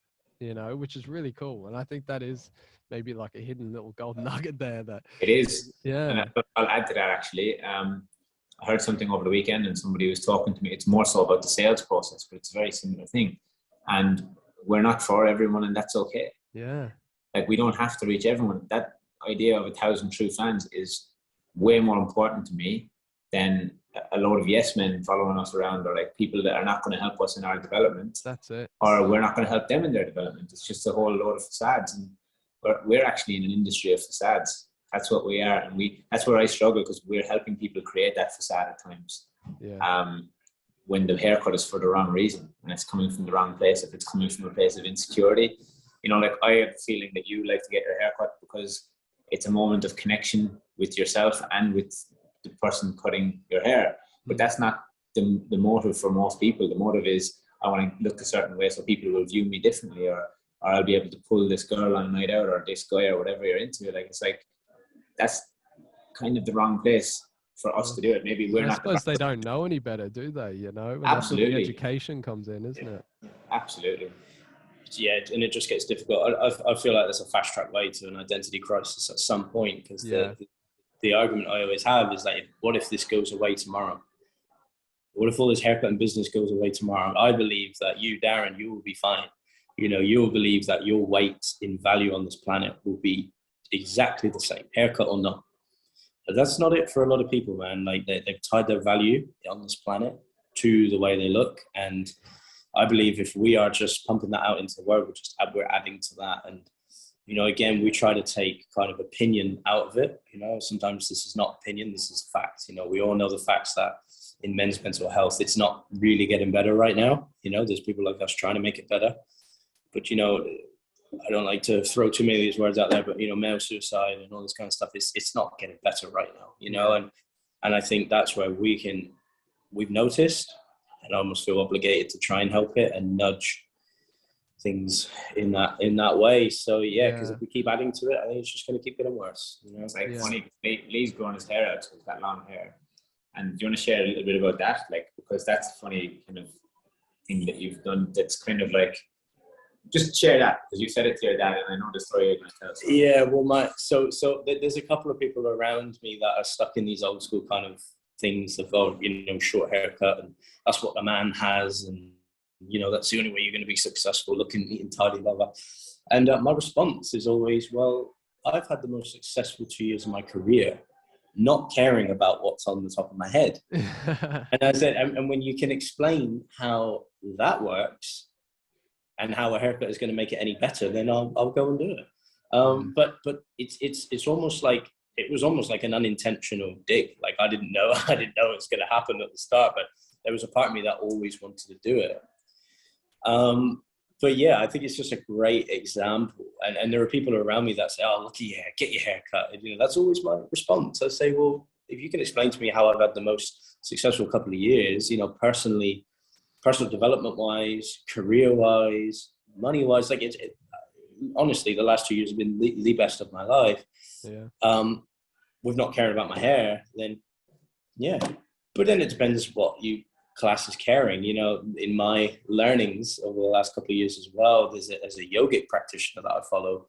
you know, which is really cool. And I think that is maybe like a hidden little golden nugget there. That it is. Yeah. And I'll add to that actually. I heard something over the weekend and somebody was talking to me. It's more so about the sales process, but it's a very similar thing. And we're not for everyone, and that's okay. Yeah. Like, we don't have to reach everyone. That idea of 1,000 true fans is way more important to me than a load of yes men following us around, or like people that are not going to help us in our development. That's it. Or we're not going to help them in their development. It's just a whole load of facades. And we're actually in an industry of facades. That's what we are. And that's where I struggle, because we're helping people create that facade at times. Yeah. When the haircut is for the wrong reason, and it's coming from the wrong place, if it's coming from a place of insecurity. You know, like, I have the feeling that you like to get your haircut because it's a moment of connection with yourself and with the person cutting your hair. But that's not the motive for most people. The motive is, I want to look a certain way so people will view me differently, or I'll be able to pull this girl on a night out, or this guy, or whatever you're into. Like, it's like, that's kind of the wrong place for us to do it. Maybe we're not. I suppose they don't know any better, do they? You know, absolutely. The education comes in, isn't it? Absolutely. Yeah, and it just gets difficult. I feel like there's a fast track way to an identity crisis at some point, because the argument I always have is that, what if this goes away tomorrow? What if all this haircut and business goes away tomorrow? I believe that you, Darren, you will be fine. You know, you'll believe that your weight in value on this planet will be exactly the same, haircut or not. But that's not it for a lot of people, man. Like, they've tied their value on this planet to the way they look. And I believe if we are just pumping that out into the world, we're adding to that. And, you know, again, we try to take kind of opinion out of it. You know, sometimes this is not opinion, this is facts. You know, we all know the facts that in men's mental health, it's not really getting better right now. You know, there's people like us trying to make it better. But, you know, I don't like to throw too many of these words out there, but, you know, male suicide and all this kind of stuff, it's not getting better right now, you know. And I think that's where we've noticed, and I almost feel obligated to try and help it and nudge things in that way. So because if we keep adding to it, I think it's just going to keep getting worse. You know, it's like funny. Leigh's growing his hair out, so he's got long hair. And do you want to share a little bit about that? Like, because that's a funny kind of thing that you've done. That's kind of like, just share that, because you said it to your dad, and I know the story you're going to tell. So. Yeah, well, so there's a couple of people around me that are stuck in these old school kind of things of, you know, short haircut, and that's what a man has, and, you know, that's the only way you're going to be successful, looking neat and tidy, blah, blah. And my response is always, well, I've had the most successful 2 years of my career not caring about what's on the top of my head. And I said, and when you can explain how that works and how a haircut is going to make it any better, then I'll go and do it. But it's almost like, it was almost like an unintentional dig. Like I didn't know it was going to happen at the start, but there was a part of me that always wanted to do it. But yeah, I think it's just a great example. And there are people around me that say, "Oh, look at your hair, get your hair cut." And, that's always my response. I say, well, if you can explain to me how I've had the most successful couple of years, personally, personal development wise, career wise, money wise, like honestly, the last 2 years have been the best of my life. Yeah. With not caring about my hair, then yeah. But then it depends what you class as caring. In my learnings over the last couple of years as well, there's a yogic practitioner that I follow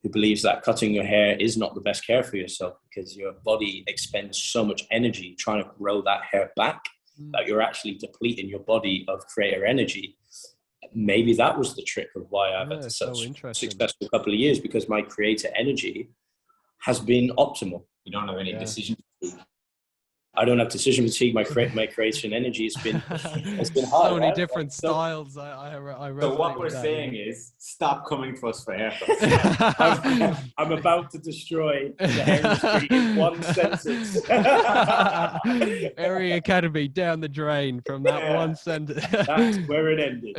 who believes that cutting your hair is not the best care for yourself, because your body expends so much energy trying to grow that hair back that you're actually depleting your body of creator energy. Maybe that was the trick of why I've had such a successful couple of years, because my creator energy has been optimal. You don't have any decision fatigue. I don't have decision fatigue. My creation energy has been hard. So many different styles. I so what we're saying is, stop coming to us for haircuts. I'm about to destroy the hair industry in one sentence. Airy Academy down the drain from that one sentence. That's where it ended.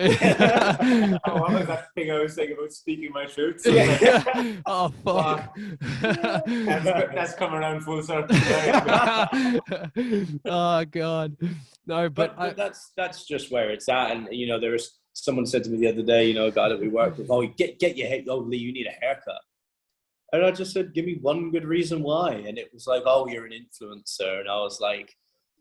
What was that thing I was saying about speaking my truth? Oh fuck! That's come around full circle. Oh god, no, but that's just where it's at. And there was someone said to me the other day, a guy that we work with, "Oh, get your hair, oh Leigh, you need a haircut." And I just said, "Give me one good reason why." And it was like, "Oh, you're an influencer." And I was like,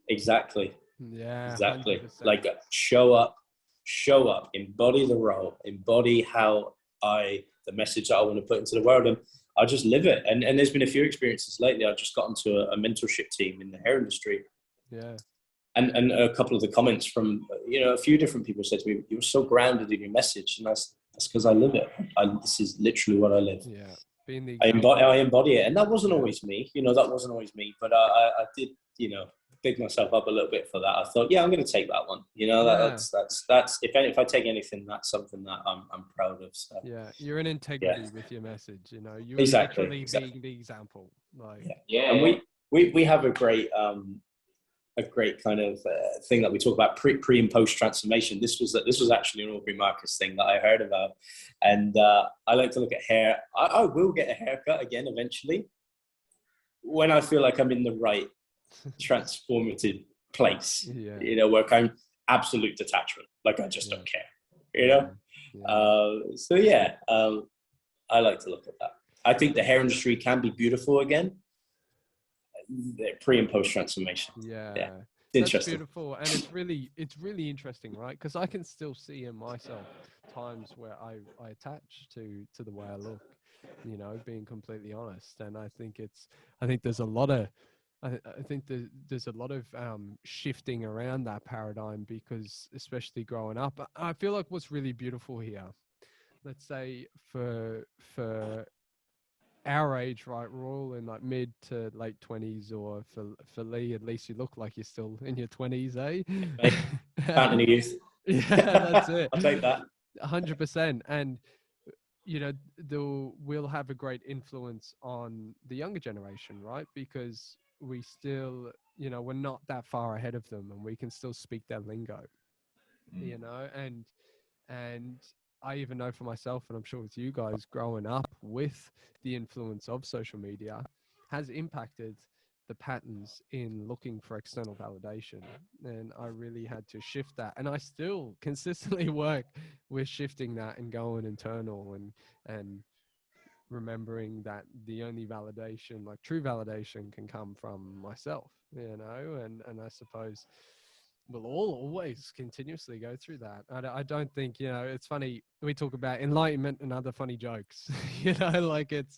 "Exactly, exactly." 100%. Like show up, embody the role, embody the message that I want to put into the world, and I'll just live it. And there's been a few experiences lately. I've just got into a mentorship team in the hair industry. Yeah. And a couple of the comments from, a few different people said to me, "You're so grounded in your message." And that's because I live it. This is literally what I live. Yeah. I embody it. And that wasn't always me. That wasn't always me. But I did, big myself up a little bit for that. I thought, I'm going to take that one. That's if I take anything, that's something that I'm proud of. So. Yeah, you're in integrity with your message. You're exactly being the example. Like and we have a great kind of thing that we talk about pre and post transformation. This was actually an Aubrey Marcus thing that I heard about, and I like to look at hair. I will get a haircut again eventually when I feel like I'm in the right transformative place, where I'm absolute detachment, like I just don't care, I like to look at that. I think the hair industry can be beautiful again, pre and post transformation. It's interesting. Beautiful, and it's really interesting, right? Because I can still see in myself times where I attach to the way I look, being completely honest. And I think there's a lot of there's a lot of shifting around that paradigm, because especially growing up, I feel like what's really beautiful here, let's say for our age, right, we're all in like mid to late 20s, or for Leigh, at least you look like you're still in your 20s, eh? Fountain of youth. Yeah, that's it. I'll take that. 100%. And we'll have a great influence on the younger generation, right? Because we still, we're not that far ahead of them, and we can still speak their lingo, and I even know for myself, and I'm sure with you guys, growing up with the influence of social media has impacted the patterns in looking for external validation. And I really had to shift that. And I still consistently work with shifting that and going internal and remembering that the only validation, like true validation, can come from myself, and I suppose we'll always continuously go through that. I don't think, it's funny, we talk about enlightenment and other funny jokes, like it's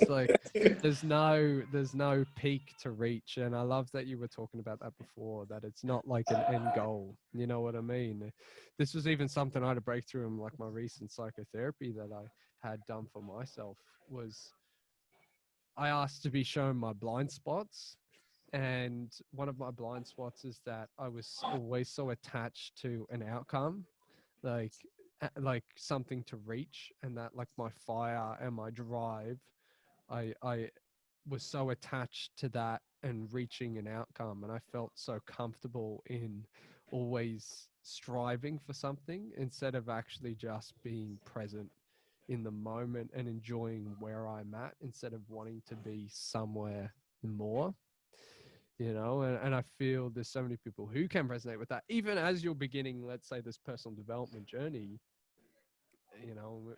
like there's no peak to reach. And I love that you were talking about that before, that it's not like an end goal. You know what I mean? This was even something I had a breakthrough in, like my recent psychotherapy that I had done for myself, was I asked to be shown my blind spots. And one of my blind spots is that I was always so attached to an outcome. Like like something to reach, and that like my fire and my drive, I was so attached to that and reaching an outcome, and I felt so comfortable in always striving for something instead of actually just being present in the moment and enjoying where I'm at instead of wanting to be somewhere more, you know. And I feel there's so many people who can resonate with that, even as you're beginning, let's say, this personal development journey. You know,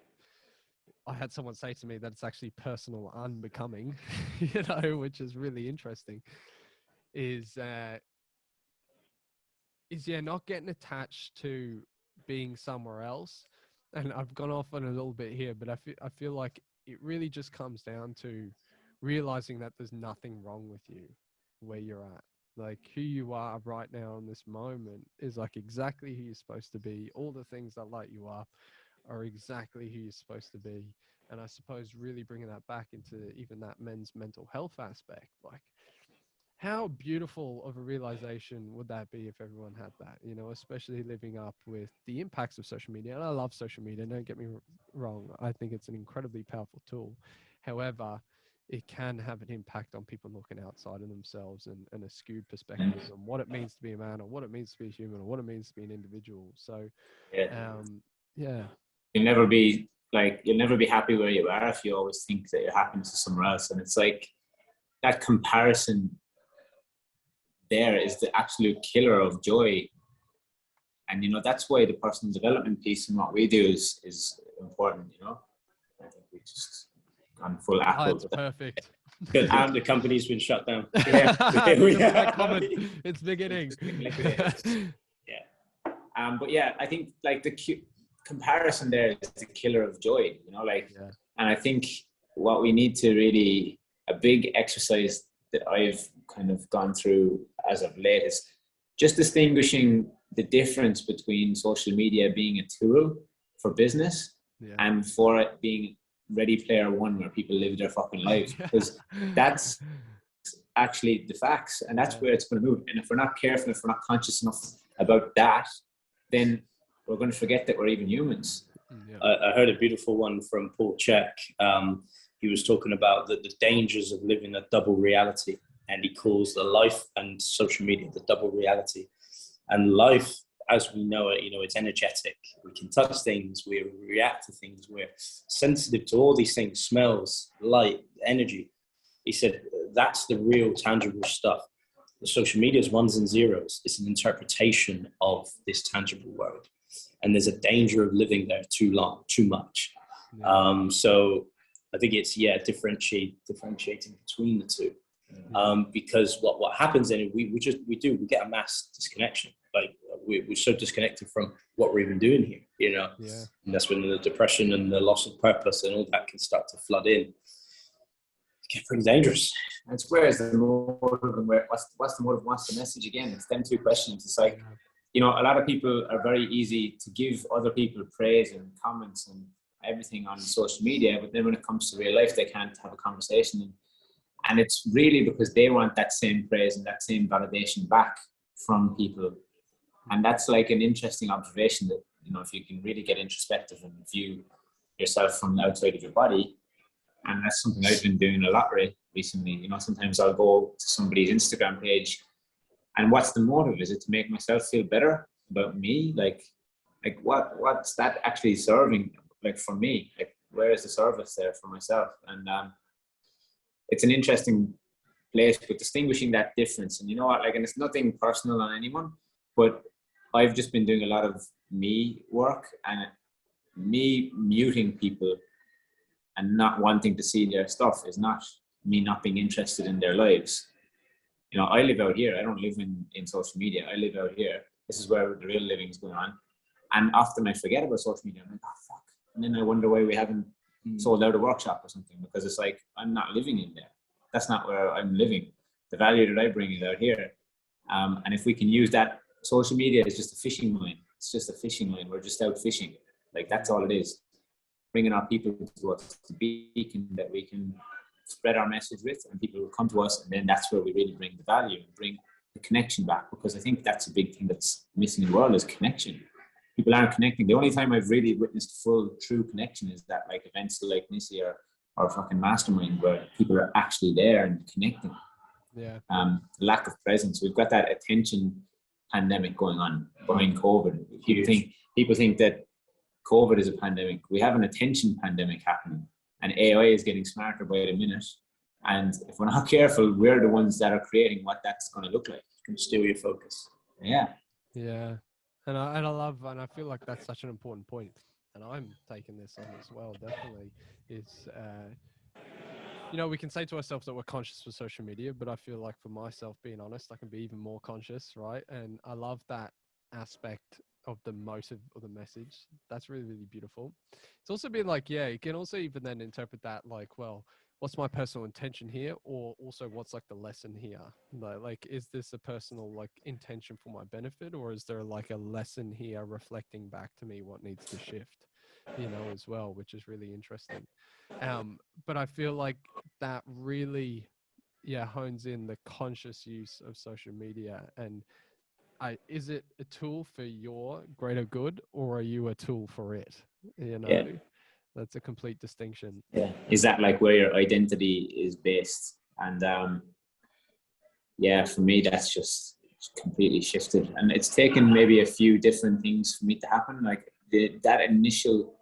I had someone say to me that it's actually personal unbecoming, you know, which is really interesting, is not getting attached to being somewhere else. And I've gone off on a little bit here, but I feel like it really just comes down to realizing that there's nothing wrong with you where you're at. Like who you are right now in this moment is like exactly who you're supposed to be. All the things that light you up are exactly who you're supposed to be. And I suppose really bringing that back into even that men's mental health aspect, like how beautiful of a realization would that be if everyone had that, you know, especially living up with the impacts of social media. And I love social media, don't get me wrong. I think it's an incredibly powerful tool. However, it can have an impact on people looking outside of themselves and a skewed perspective on what it means to be a man, or what it means to be a human, or what it means to be an individual. So, yeah. You'll never be happy where you are if you always think that your happiness is somewhere else. And it's like that comparison there is the absolute killer of joy. And, you know, that's why the personal development piece and what we do is important, you know. I think we just gone full Apple. That's perfect. And the company's been shut down. Yeah. It's beginning. Yeah. But yeah, I think like the comparison there is the killer of joy, you know, like, and I think what we need to really, a big exercise that I've kind of gone through as of late is just distinguishing the difference between social media being a tool for business and for it being Ready Player One, where people live their fucking lives, because that's actually the facts, and that's where it's going to move. And if we're not careful, if we're not conscious enough about that, then we're going to forget that we're even humans. I heard a beautiful one from Paul Chek. He was talking about the dangers of living a double reality, and he calls the life and social media the double reality. And life, as we know it, you know, it's energetic. We can touch things, we react to things, we're sensitive to all these things, smells, light, energy. He said, that's the real tangible stuff. The social media is ones and zeros. It's an interpretation of this tangible world. And there's a danger of living there too long, too much. So I think it's, differentiating between the two. Because what happens then, we get a mass disconnection. Like we're so disconnected from what we're even doing here, you know. And that's when the depression and the loss of purpose and all that can start to flood in. It gets pretty dangerous. It's where is the motive and what's the motive, what's the message again? It's them two questions. It's like, you know, a lot of people are very easy to give other people praise and comments and everything on social media, but then when it comes to real life, they can't have a conversation. And it's really because they want that same praise and that same validation back from people. And that's like an interesting observation that, you know, if you can really get introspective and view yourself from the outside of your body. And that's something I've been doing a lot recently. You know, sometimes I'll go to somebody's Instagram page, and what's the motive? Is it to make myself feel better about me? Like what's that actually serving? Like for me, like where is the service there for myself? And it's an interesting place, but distinguishing that difference. And you know what, like, and it's nothing personal on anyone, but I've just been doing a lot of me work, and me muting people and not wanting to see their stuff is not me not being interested in their lives. You know, I live out here. I don't live in social media. I live out here. This is where the real living is going on. And often I forget about social media. I'm like, oh, fuck. And then I wonder why we haven't sold out a workshop or something, because it's like, I'm not living in there. That's not where I'm living. The value that I bring is out here. And if we can use that, social media is just a fishing line. It's just a fishing line. We're just out fishing. Like, that's all it is. Bringing our people to us, to beacon that we can spread our message with, and people will come to us, and then that's where we really bring the value and bring the connection back. Because I think that's a big thing that's missing in the world is connection. people aren't connecting. The only time I've really witnessed full true connection is that like events like Nisi or fucking Mastermind, where people are actually there and connecting. Yeah. Lack of presence. We've got that attention pandemic going on behind COVID. People think that COVID is a pandemic. We have an attention pandemic happening, and AI is getting smarter by the minute. And if we're not careful, we're the ones that are creating what that's going to look like. It's going to steal your focus. Yeah. Yeah. And I feel like that's such an important point. And I'm taking this on as well, definitely. It's, you know, we can say to ourselves that we're conscious for social media, but I feel like for myself, being honest, I can be even more conscious, right? And I love that aspect of the motive or the message. That's really, really beautiful. It's also been like, yeah, you can also even then interpret that like, well, what's my personal intention here? Or also what's like the lesson here? Like, is this a personal like intention for my benefit? Or is there like a lesson here reflecting back to me what needs to shift, you know, as well, which is really interesting. But I feel like that really, hones in the conscious use of social media. And is it a tool for your greater good, or are you a tool for it? You know, that's a complete distinction. Yeah. Is that like where your identity is based? And for me, that's just completely shifted. And it's taken maybe a few different things for me to happen. Like the initial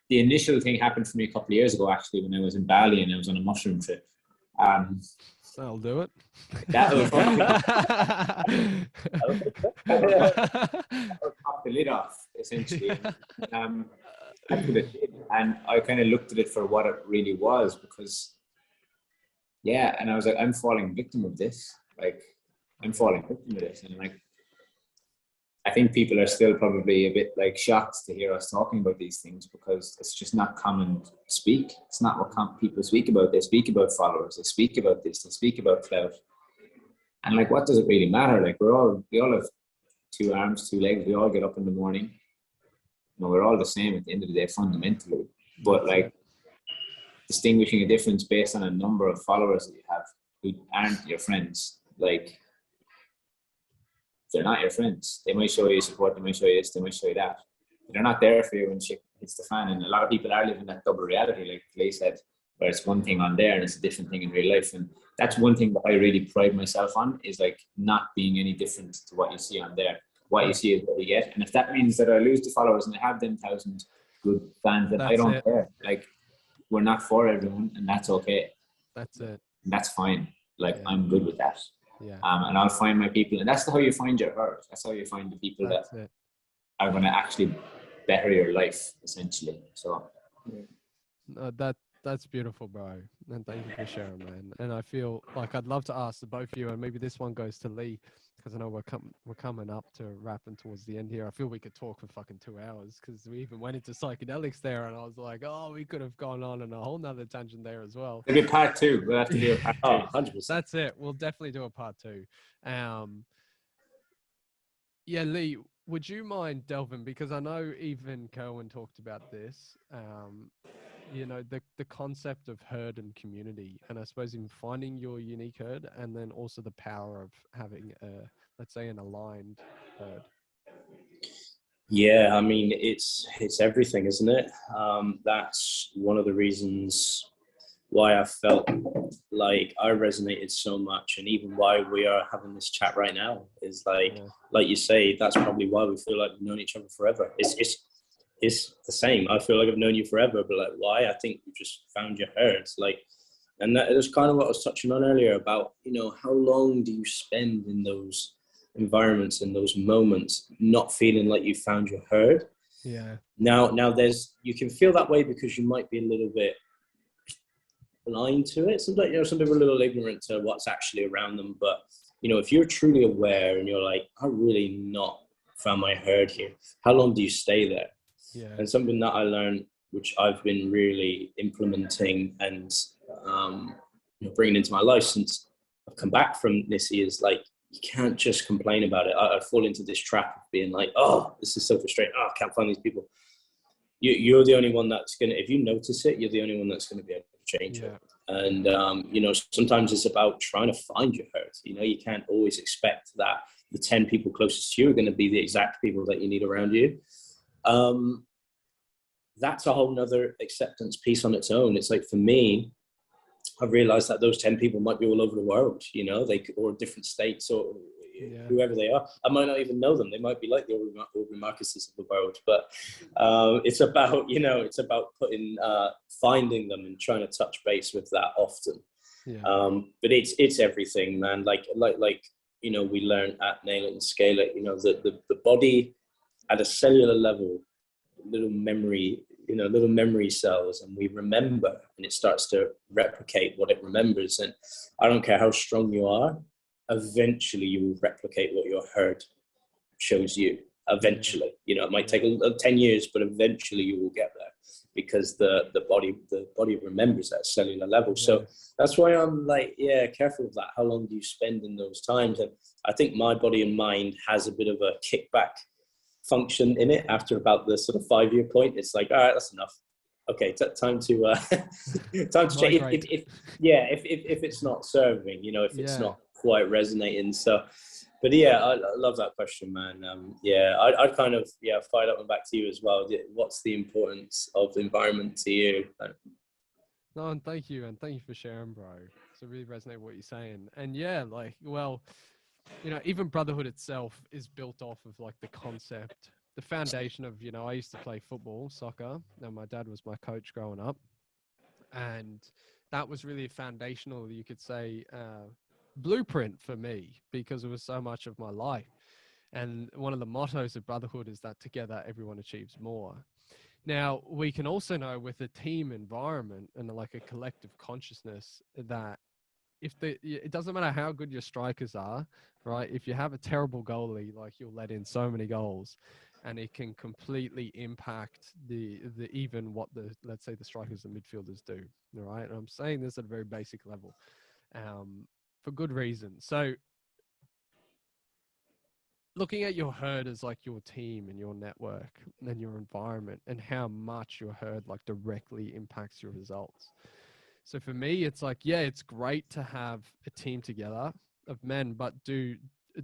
thing happened for me a couple of years ago, actually, when I was in Bali and I was on a mushroom trip. That'll do it. That will pop the lid off, essentially. That's what it did. And I kind of looked at it for what it really was, because, and I was like, I'm falling victim of this. Like, I'm falling victim of this. And like, I think people are still probably a bit like shocked to hear us talking about these things, because it's just not common speak. It's not what people speak about. They speak about followers. They speak about this. They speak about clout. And like, what does it really matter? Like, we all have 2 arms, 2 legs. We all get up in the morning. You know, we're all the same at the end of the day, fundamentally. But like, distinguishing a difference based on a number of followers that you have who aren't your friends, like, they're not your friends. They might show you support, they might show you this, they might show you that. But they're not there for you when shit hits the fan. And a lot of people are living that double reality, like Leigh said, where it's one thing on there and it's a different thing in real life. And that's one thing that I really pride myself on, is like not being any different to what you see on there. What you see is what you get. And if that means that I lose the followers and I have them 1,000 good fans, then I don't care. Like, we're not for everyone, and that's okay. That's it. And that's fine. Like, I'm good with that. Yeah. And I'll find my people, and that's how you find your herd. That's how you find the people that are going to actually better your life, essentially. So that's beautiful, bro. And thank you for sharing, man. And I feel like I'd love to ask the both of you, and maybe this one goes to Leigh, because I know we're coming up to wrapping towards the end here. I feel we could talk for fucking 2 hours, because we even went into psychedelics there, and I was like, oh, we could have gone on a whole nother tangent there as well. Maybe part 2. We'll have to do a part 2. 100%. That's it. We'll definitely do a part 2. Leigh, would you mind delving, because I know even Cohen talked about this, you know, the concept of herd and community, and I suppose in finding your unique herd, and then also the power of having let's say an aligned herd. Yeah, I mean, it's everything, isn't it? That's one of the reasons why I felt like I resonated so much, and even why we are having this chat right now is like you say, that's probably why we feel like we've known each other forever. It's the same. I feel like I've known you forever, but like, why? I think you just found your herd. Like, and that is kind of what I was touching on earlier about, you know, how long do you spend in those environments, in those moments, not feeling like you found your herd? Yeah. Now you can feel that way because you might be a little bit blind to it. Sometimes, you know, some people are a little ignorant to what's actually around them. But, you know, if you're truly aware and you're like, I really not found my herd here, how long do you stay there? Yeah. And something that I learned, which I've been really implementing and bringing into my life since I've come back from this, is like, you can't just complain about it. I fall into this trap of being like, oh, this is so frustrating. Oh, I can't find these people. You're the only one that's going to, if you notice it, you're the only one that's going to be able to change it. And, sometimes it's about trying to find your herd. You know, you can't always expect that the 10 people closest to you are going to be the exact people that you need around you. That's a whole nother acceptance piece on its own. It's like, for me, I've realized that those 10 people might be all over the world, you know, or different states, or whoever they are. I might not even know them. They might be like the Aubrey Marcuses of the world, but it's about, you know, it's about finding them and trying to touch base with that often. But it's everything, man. Like, you know, we learn at Nail It and Scale It, you know, the body at a cellular level, little memory cells, and we remember, and it starts to replicate what it remembers. And I don't care how strong you are, eventually you will replicate what your herd shows you. Eventually, you know, it might take 10 years, but eventually you will get there, because the body remembers at a cellular level. So that's why I'm like, careful of that. How long do you spend in those times? And I think my body and mind has a bit of a kickback function in it after about the sort of 5-year point. It's like, all right, that's enough. Okay, time to change. If it's not serving, you know, if it's not quite resonating. So, but I love that question, man. I'd kind of fired up and back to you as well. What's the importance of the environment to you? No, and thank you for sharing, bro. So really resonate with what you're saying. And you know, even Brotherhood itself is built off of like the concept, the foundation of, you know, I used to play football, soccer, and my dad was my coach growing up. And that was really a foundational, you could say, blueprint for me, because it was so much of my life. And one of the mottos of Brotherhood is that together everyone achieves more. Now, we can also know with a team environment and like a collective consciousness that it doesn't matter how good your strikers are, right? If you have a terrible goalie, like, you'll let in so many goals, and it can completely impact even what let's say the strikers and midfielders do. All right. And I'm saying this at a very basic level, for good reason. So looking at your herd as like your team and your network and your environment, and how much your herd like directly impacts your results. So for me, it's like, it's great to have a team together of men, but do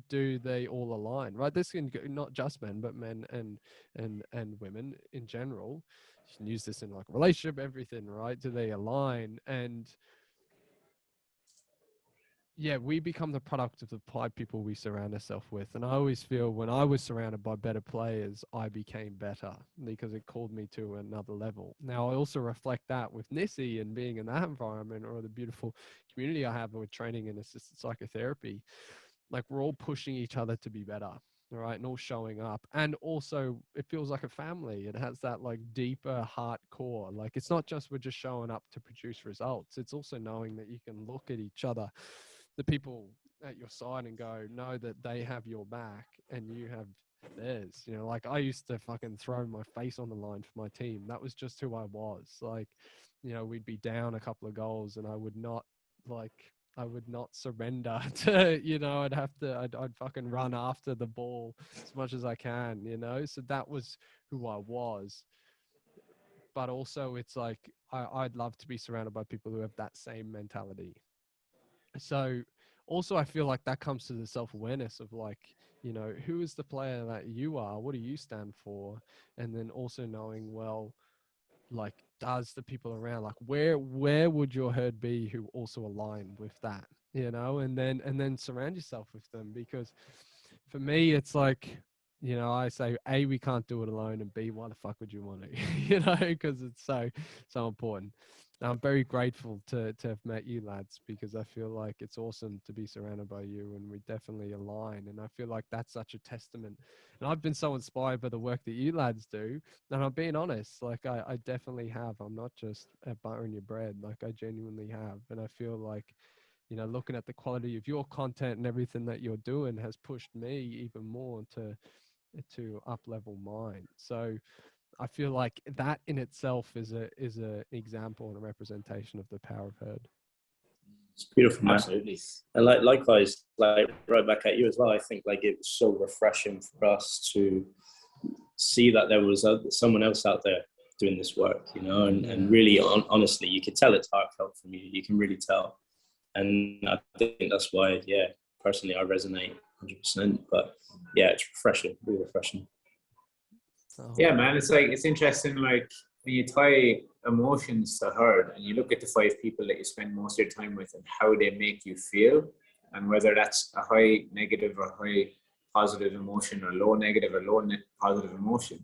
they all align, right? This can go not just men, but men and women in general. You can use this in like a relationship, everything, right? Do they align? And we become the product of the people we surround ourselves with. And I always feel when I was surrounded by better players, I became better, because it called me to another level. Now, I also reflect that with Nissi and being in that environment, or the beautiful community I have with training and assisted psychotherapy. Like, we're all pushing each other to be better, all right, and all showing up. And also, it feels like a family. It has that like deeper heart core. Like, it's not just we're just showing up to produce results. It's also knowing that you can look at each other, the people at your side, and know that they have your back and you have theirs. You know, like, I used to fucking throw my face on the line for my team. That was just who I was. Like, you know, we'd be down a couple of goals and I would not surrender to, you know, I'd fucking run after the ball as much as I can, you know? So that was who I was. But also, it's like, I'd love to be surrounded by people who have that same mentality. So also, I feel like that comes to the self-awareness of like, you know, who is the player that you are? What do you stand for? And then also knowing, well, like, does the people around, like, where would your herd be who also align with that, you know? And then surround yourself with them, because for me, it's like, you know, I say, A, we can't do it alone, and B, why the fuck would you want to, you know, because it's so important. I'm very grateful to have met you lads, because I feel like it's awesome to be surrounded by you, and we definitely align. And I feel like that's such a testament. And I've been so inspired by the work that you lads do. And I'm being honest, like, I definitely have. I'm not just buttering your bread. Like, I genuinely have. And I feel like, you know, looking at the quality of your content and everything that you're doing has pushed me even more to up level mine. So I feel like that in itself is a example and a representation of the power of herd. It's beautiful, man. Absolutely. And likewise, like, right back at you as well. I think like it was so refreshing for us to see that there was someone else out there doing this work, you know, and really honestly, you could tell it's heartfelt from you. You can really tell. And I think that's why, personally, I resonate 100%. But it's refreshing, really refreshing. Yeah, man, it's like, it's interesting, like when you tie emotions to herd and you look at the 5 people that you spend most of your time with and how they make you feel, and whether that's a high negative or high positive emotion or low negative or low positive emotion,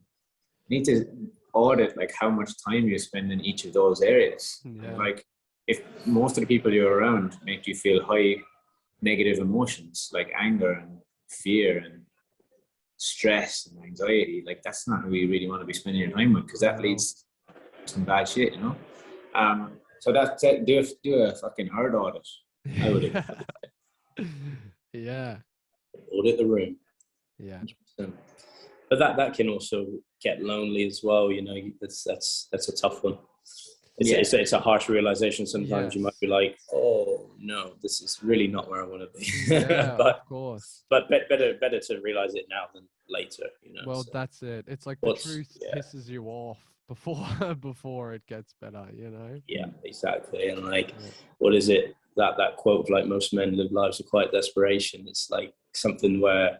you need to audit like how much time you spend in each of those areas. And like if most of the people you're around make you feel high negative emotions like anger and fear and stress and anxiety, like that's not who you really want to be spending your time with, because that leads to some bad shit, you know. So that's it. Do a fucking hard audit. I would. Yeah. Audit the room. Yeah. 100%. But that can also get lonely as well. You know, that's a tough one. It's a harsh realization. Sometimes you might be like, oh no, this is really not where I want to be. Yeah, but, of course. But better to realize it now than later, you know. Well, so. That's it. It's like the truth pisses you off before it gets better, you know? Yeah, exactly. And like, what is it? That quote of like, most men live lives of quiet desperation. It's like something where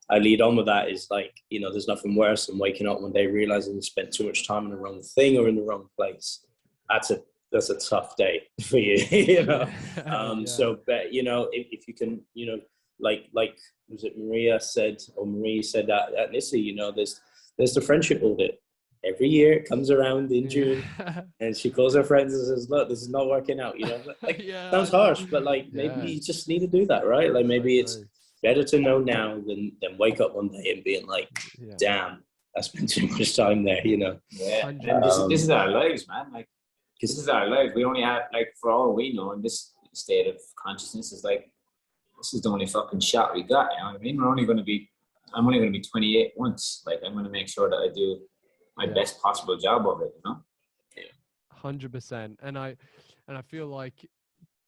I lead on with that is like, you know, there's nothing worse than waking up one day realizing you spent too much time in the wrong thing or in the wrong place. That's a tough day for you, you know. So, but you know, if you can, you know, like was it Marie said that at Nissy, you know, there's the friendship audit every year. It comes around in June, and she calls her friends and says, "Look, this is not working out." You know, like sounds harsh, but like maybe you just need to do that, right? Like maybe it's better to know now than wake up one day and being like, "Damn, I spent too much time there," you know. Yeah, and this is our lives, man. Like. This is our life. We only have, like, for all we know, in this state of consciousness, is like, this is the only fucking shot we got. You know what I mean? I'm only going to be 28 once. Like, I'm going to make sure that I do my best possible job of it. You know? 100%. And I feel like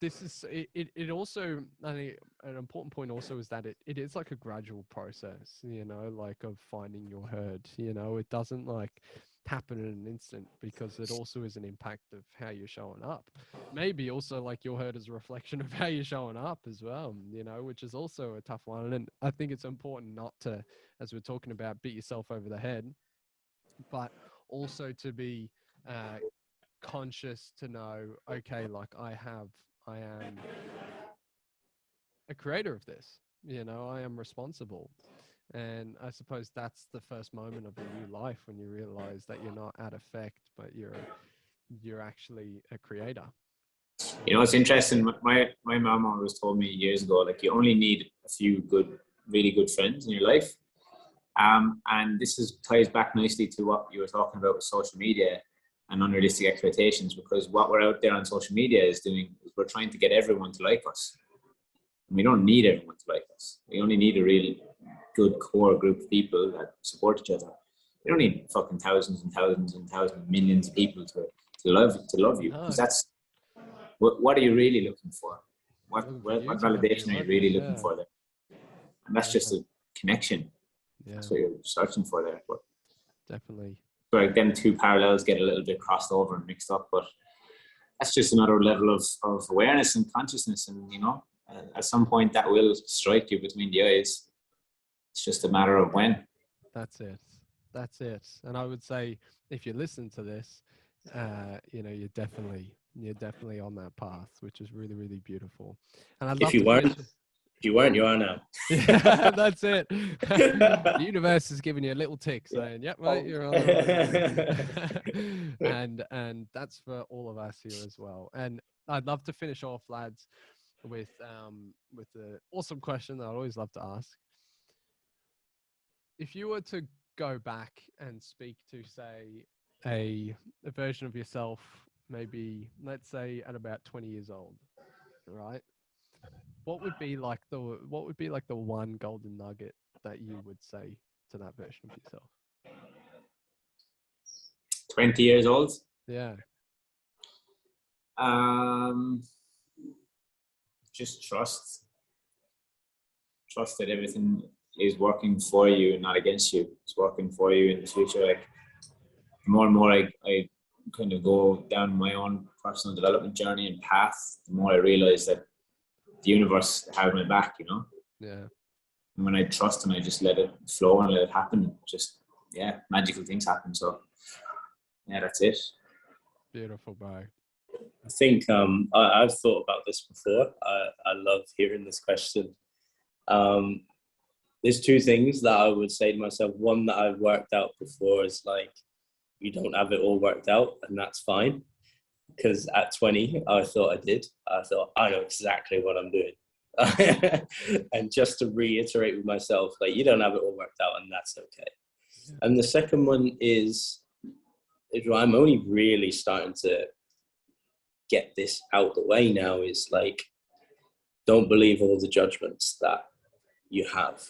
this is it. Also, I think an important point also is that it is like a gradual process. You know, like of finding your herd. You know, it doesn't like happen in an instant, because it also is an impact of how you're showing up. Maybe also like your herd is a reflection of how you're showing up as well, you know, which is also a tough one. And I think it's important not to, as we're talking about, beat yourself over the head, but also to be conscious to know, okay, like I am a creator of this, you know, I am responsible. And I suppose that's the first moment of a new life, when you realize that you're not at effect, but you're actually a creator. You know, it's interesting. My mom always told me years ago, like, you only need a few really good friends in your life. And this ties back nicely to what you were talking about with social media and unrealistic expectations, because what we're out there on social media is doing is we're trying to get everyone to like us. And we don't need everyone to like us. We only need a really good core group of people that support each other. You don't need fucking thousands and thousands and thousands, millions of people to love you. Because that's what are you really looking for? What validation are you really looking for there? And that's just a connection. That's what you're searching for there. But definitely. So like them two parallels get a little bit crossed over and mixed up, but that's just another level of awareness and consciousness. And you know, at some point that will strike you between the eyes. It's just a matter of when. That's it. And I would say, if you listen to this, you know, you're definitely on that path, which is really, really beautiful. And I'd love if you weren't, you are now. Yeah, that's it. The universe is giving you a little tick saying, "Yep, mate, you're on the right." And that's for all of us here as well. And I'd love to finish off, lads, with the awesome question that I always love to ask. If you were to go back and speak to, say, a version of yourself, maybe, let's say, at about 20 years old, right? What would be like the one golden nugget that you would say to that version of yourself? 20 years old? Yeah. Just trust that everything is working for you and not against you. It's working for you in the future. Like, the more and more I kind of go down my own personal development journey and path, the more I realize that the universe has my back, you know? Yeah. And when I trust and I just let it flow and let it happen, just yeah, magical things happen. So yeah, that's it. Beautiful, bro. I think I've thought about this before. I love hearing this question. There's two things that I would say to myself. One that I've worked out before is like, you don't have it all worked out, and that's fine. Because at 20, I thought I did. I thought, I know exactly what I'm doing. And just to reiterate with myself, like, you don't have it all worked out, and that's okay. Yeah. And the second one is I'm only really starting to get this out the way now, is like, don't believe all the judgments that you have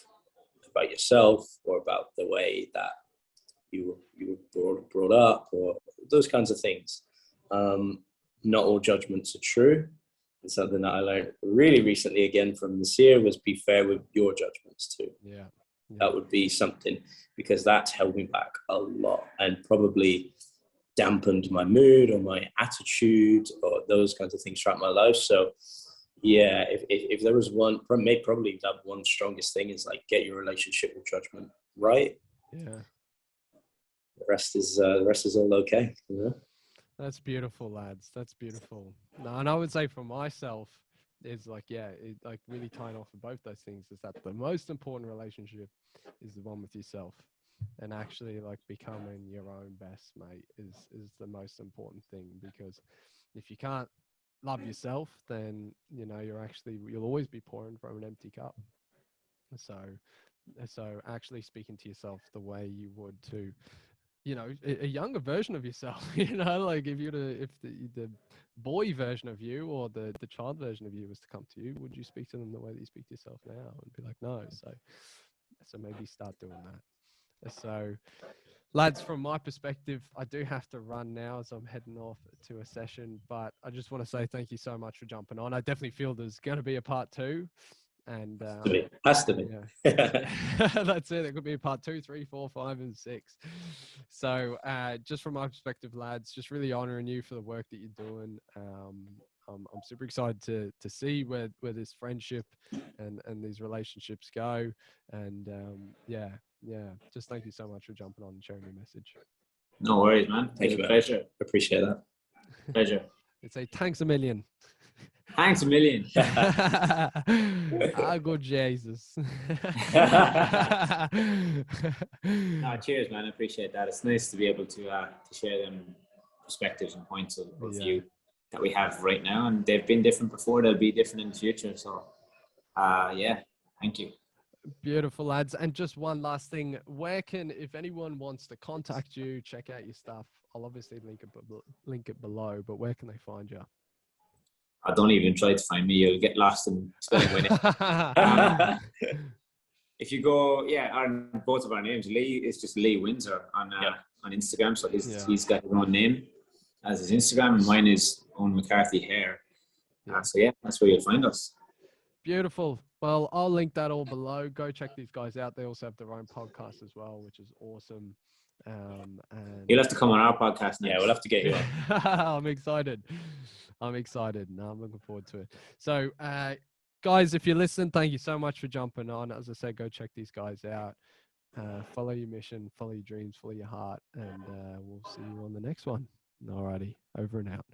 about yourself or about the way that you were brought up or those kinds of things. Not all judgments are true. And something that I learned really recently again from this year was be fair with your judgments too. Yeah. That would be something, because that's held me back a lot and probably dampened my mood or my attitude or those kinds of things throughout my life. So yeah, if there was one, probably that one strongest thing is like, get your relationship with judgment right. Yeah. The rest is all okay. You know? That's beautiful, lads. That's beautiful. No, and I would say for myself, is like, like really tying off of both those things is that the most important relationship is the one with yourself, and actually like becoming your own best mate is the most important thing, because if you can't love yourself, then you'll always be pouring from an empty cup. So actually speaking to yourself the way you would to a younger version of yourself, like if the boy version of you or the child version of you was to come to you, would you speak to them the way that you speak to yourself now? And be like, no. So maybe start doing that. So lads, from my perspective, I do have to run now as I'm heading off to a session, but I just want to say thank you so much for jumping on. I definitely feel there's going to be a part 2. And has to be. Yeah. That's it. There could be a part 2, 3, 4, 5, and 6. So just from my perspective, lads, just really honoring you for the work that you're doing. I'm super excited to see where this friendship and these relationships go. And just thank you so much for jumping on and sharing your message. No worries, man. It's a pleasure. Appreciate that. Pleasure. It's a thanks a million. Thanks a million. Good Jesus. No, cheers, man. I appreciate that. It's nice to be able to share them perspectives and points of view that we have right now, and they've been different before. They'll be different in the future. So, thank you. Beautiful, lads. And just one last thing: if anyone wants to contact you, check out your stuff, I'll obviously link it below. But where can they find you? I don't even try to find me. You'll get lost in spelling my name. If you go, both of our names. Leigh is just Leigh Winsor on Instagram. So he's got his own name as his Instagram, and mine is Eoin McCarthy Hair. So that's where you'll find us. Beautiful. Well, I'll link that all below. Go check these guys out. They also have their own podcast as well, which is awesome. And you'll have to come on our podcast next. Yeah, we'll have to get you on. I'm excited. No, I'm looking forward to it. So, guys, if you listen, thank you so much for jumping on. As I said, go check these guys out. Follow your mission, follow your dreams, follow your heart, and we'll see you on the next one. Alrighty, over and out.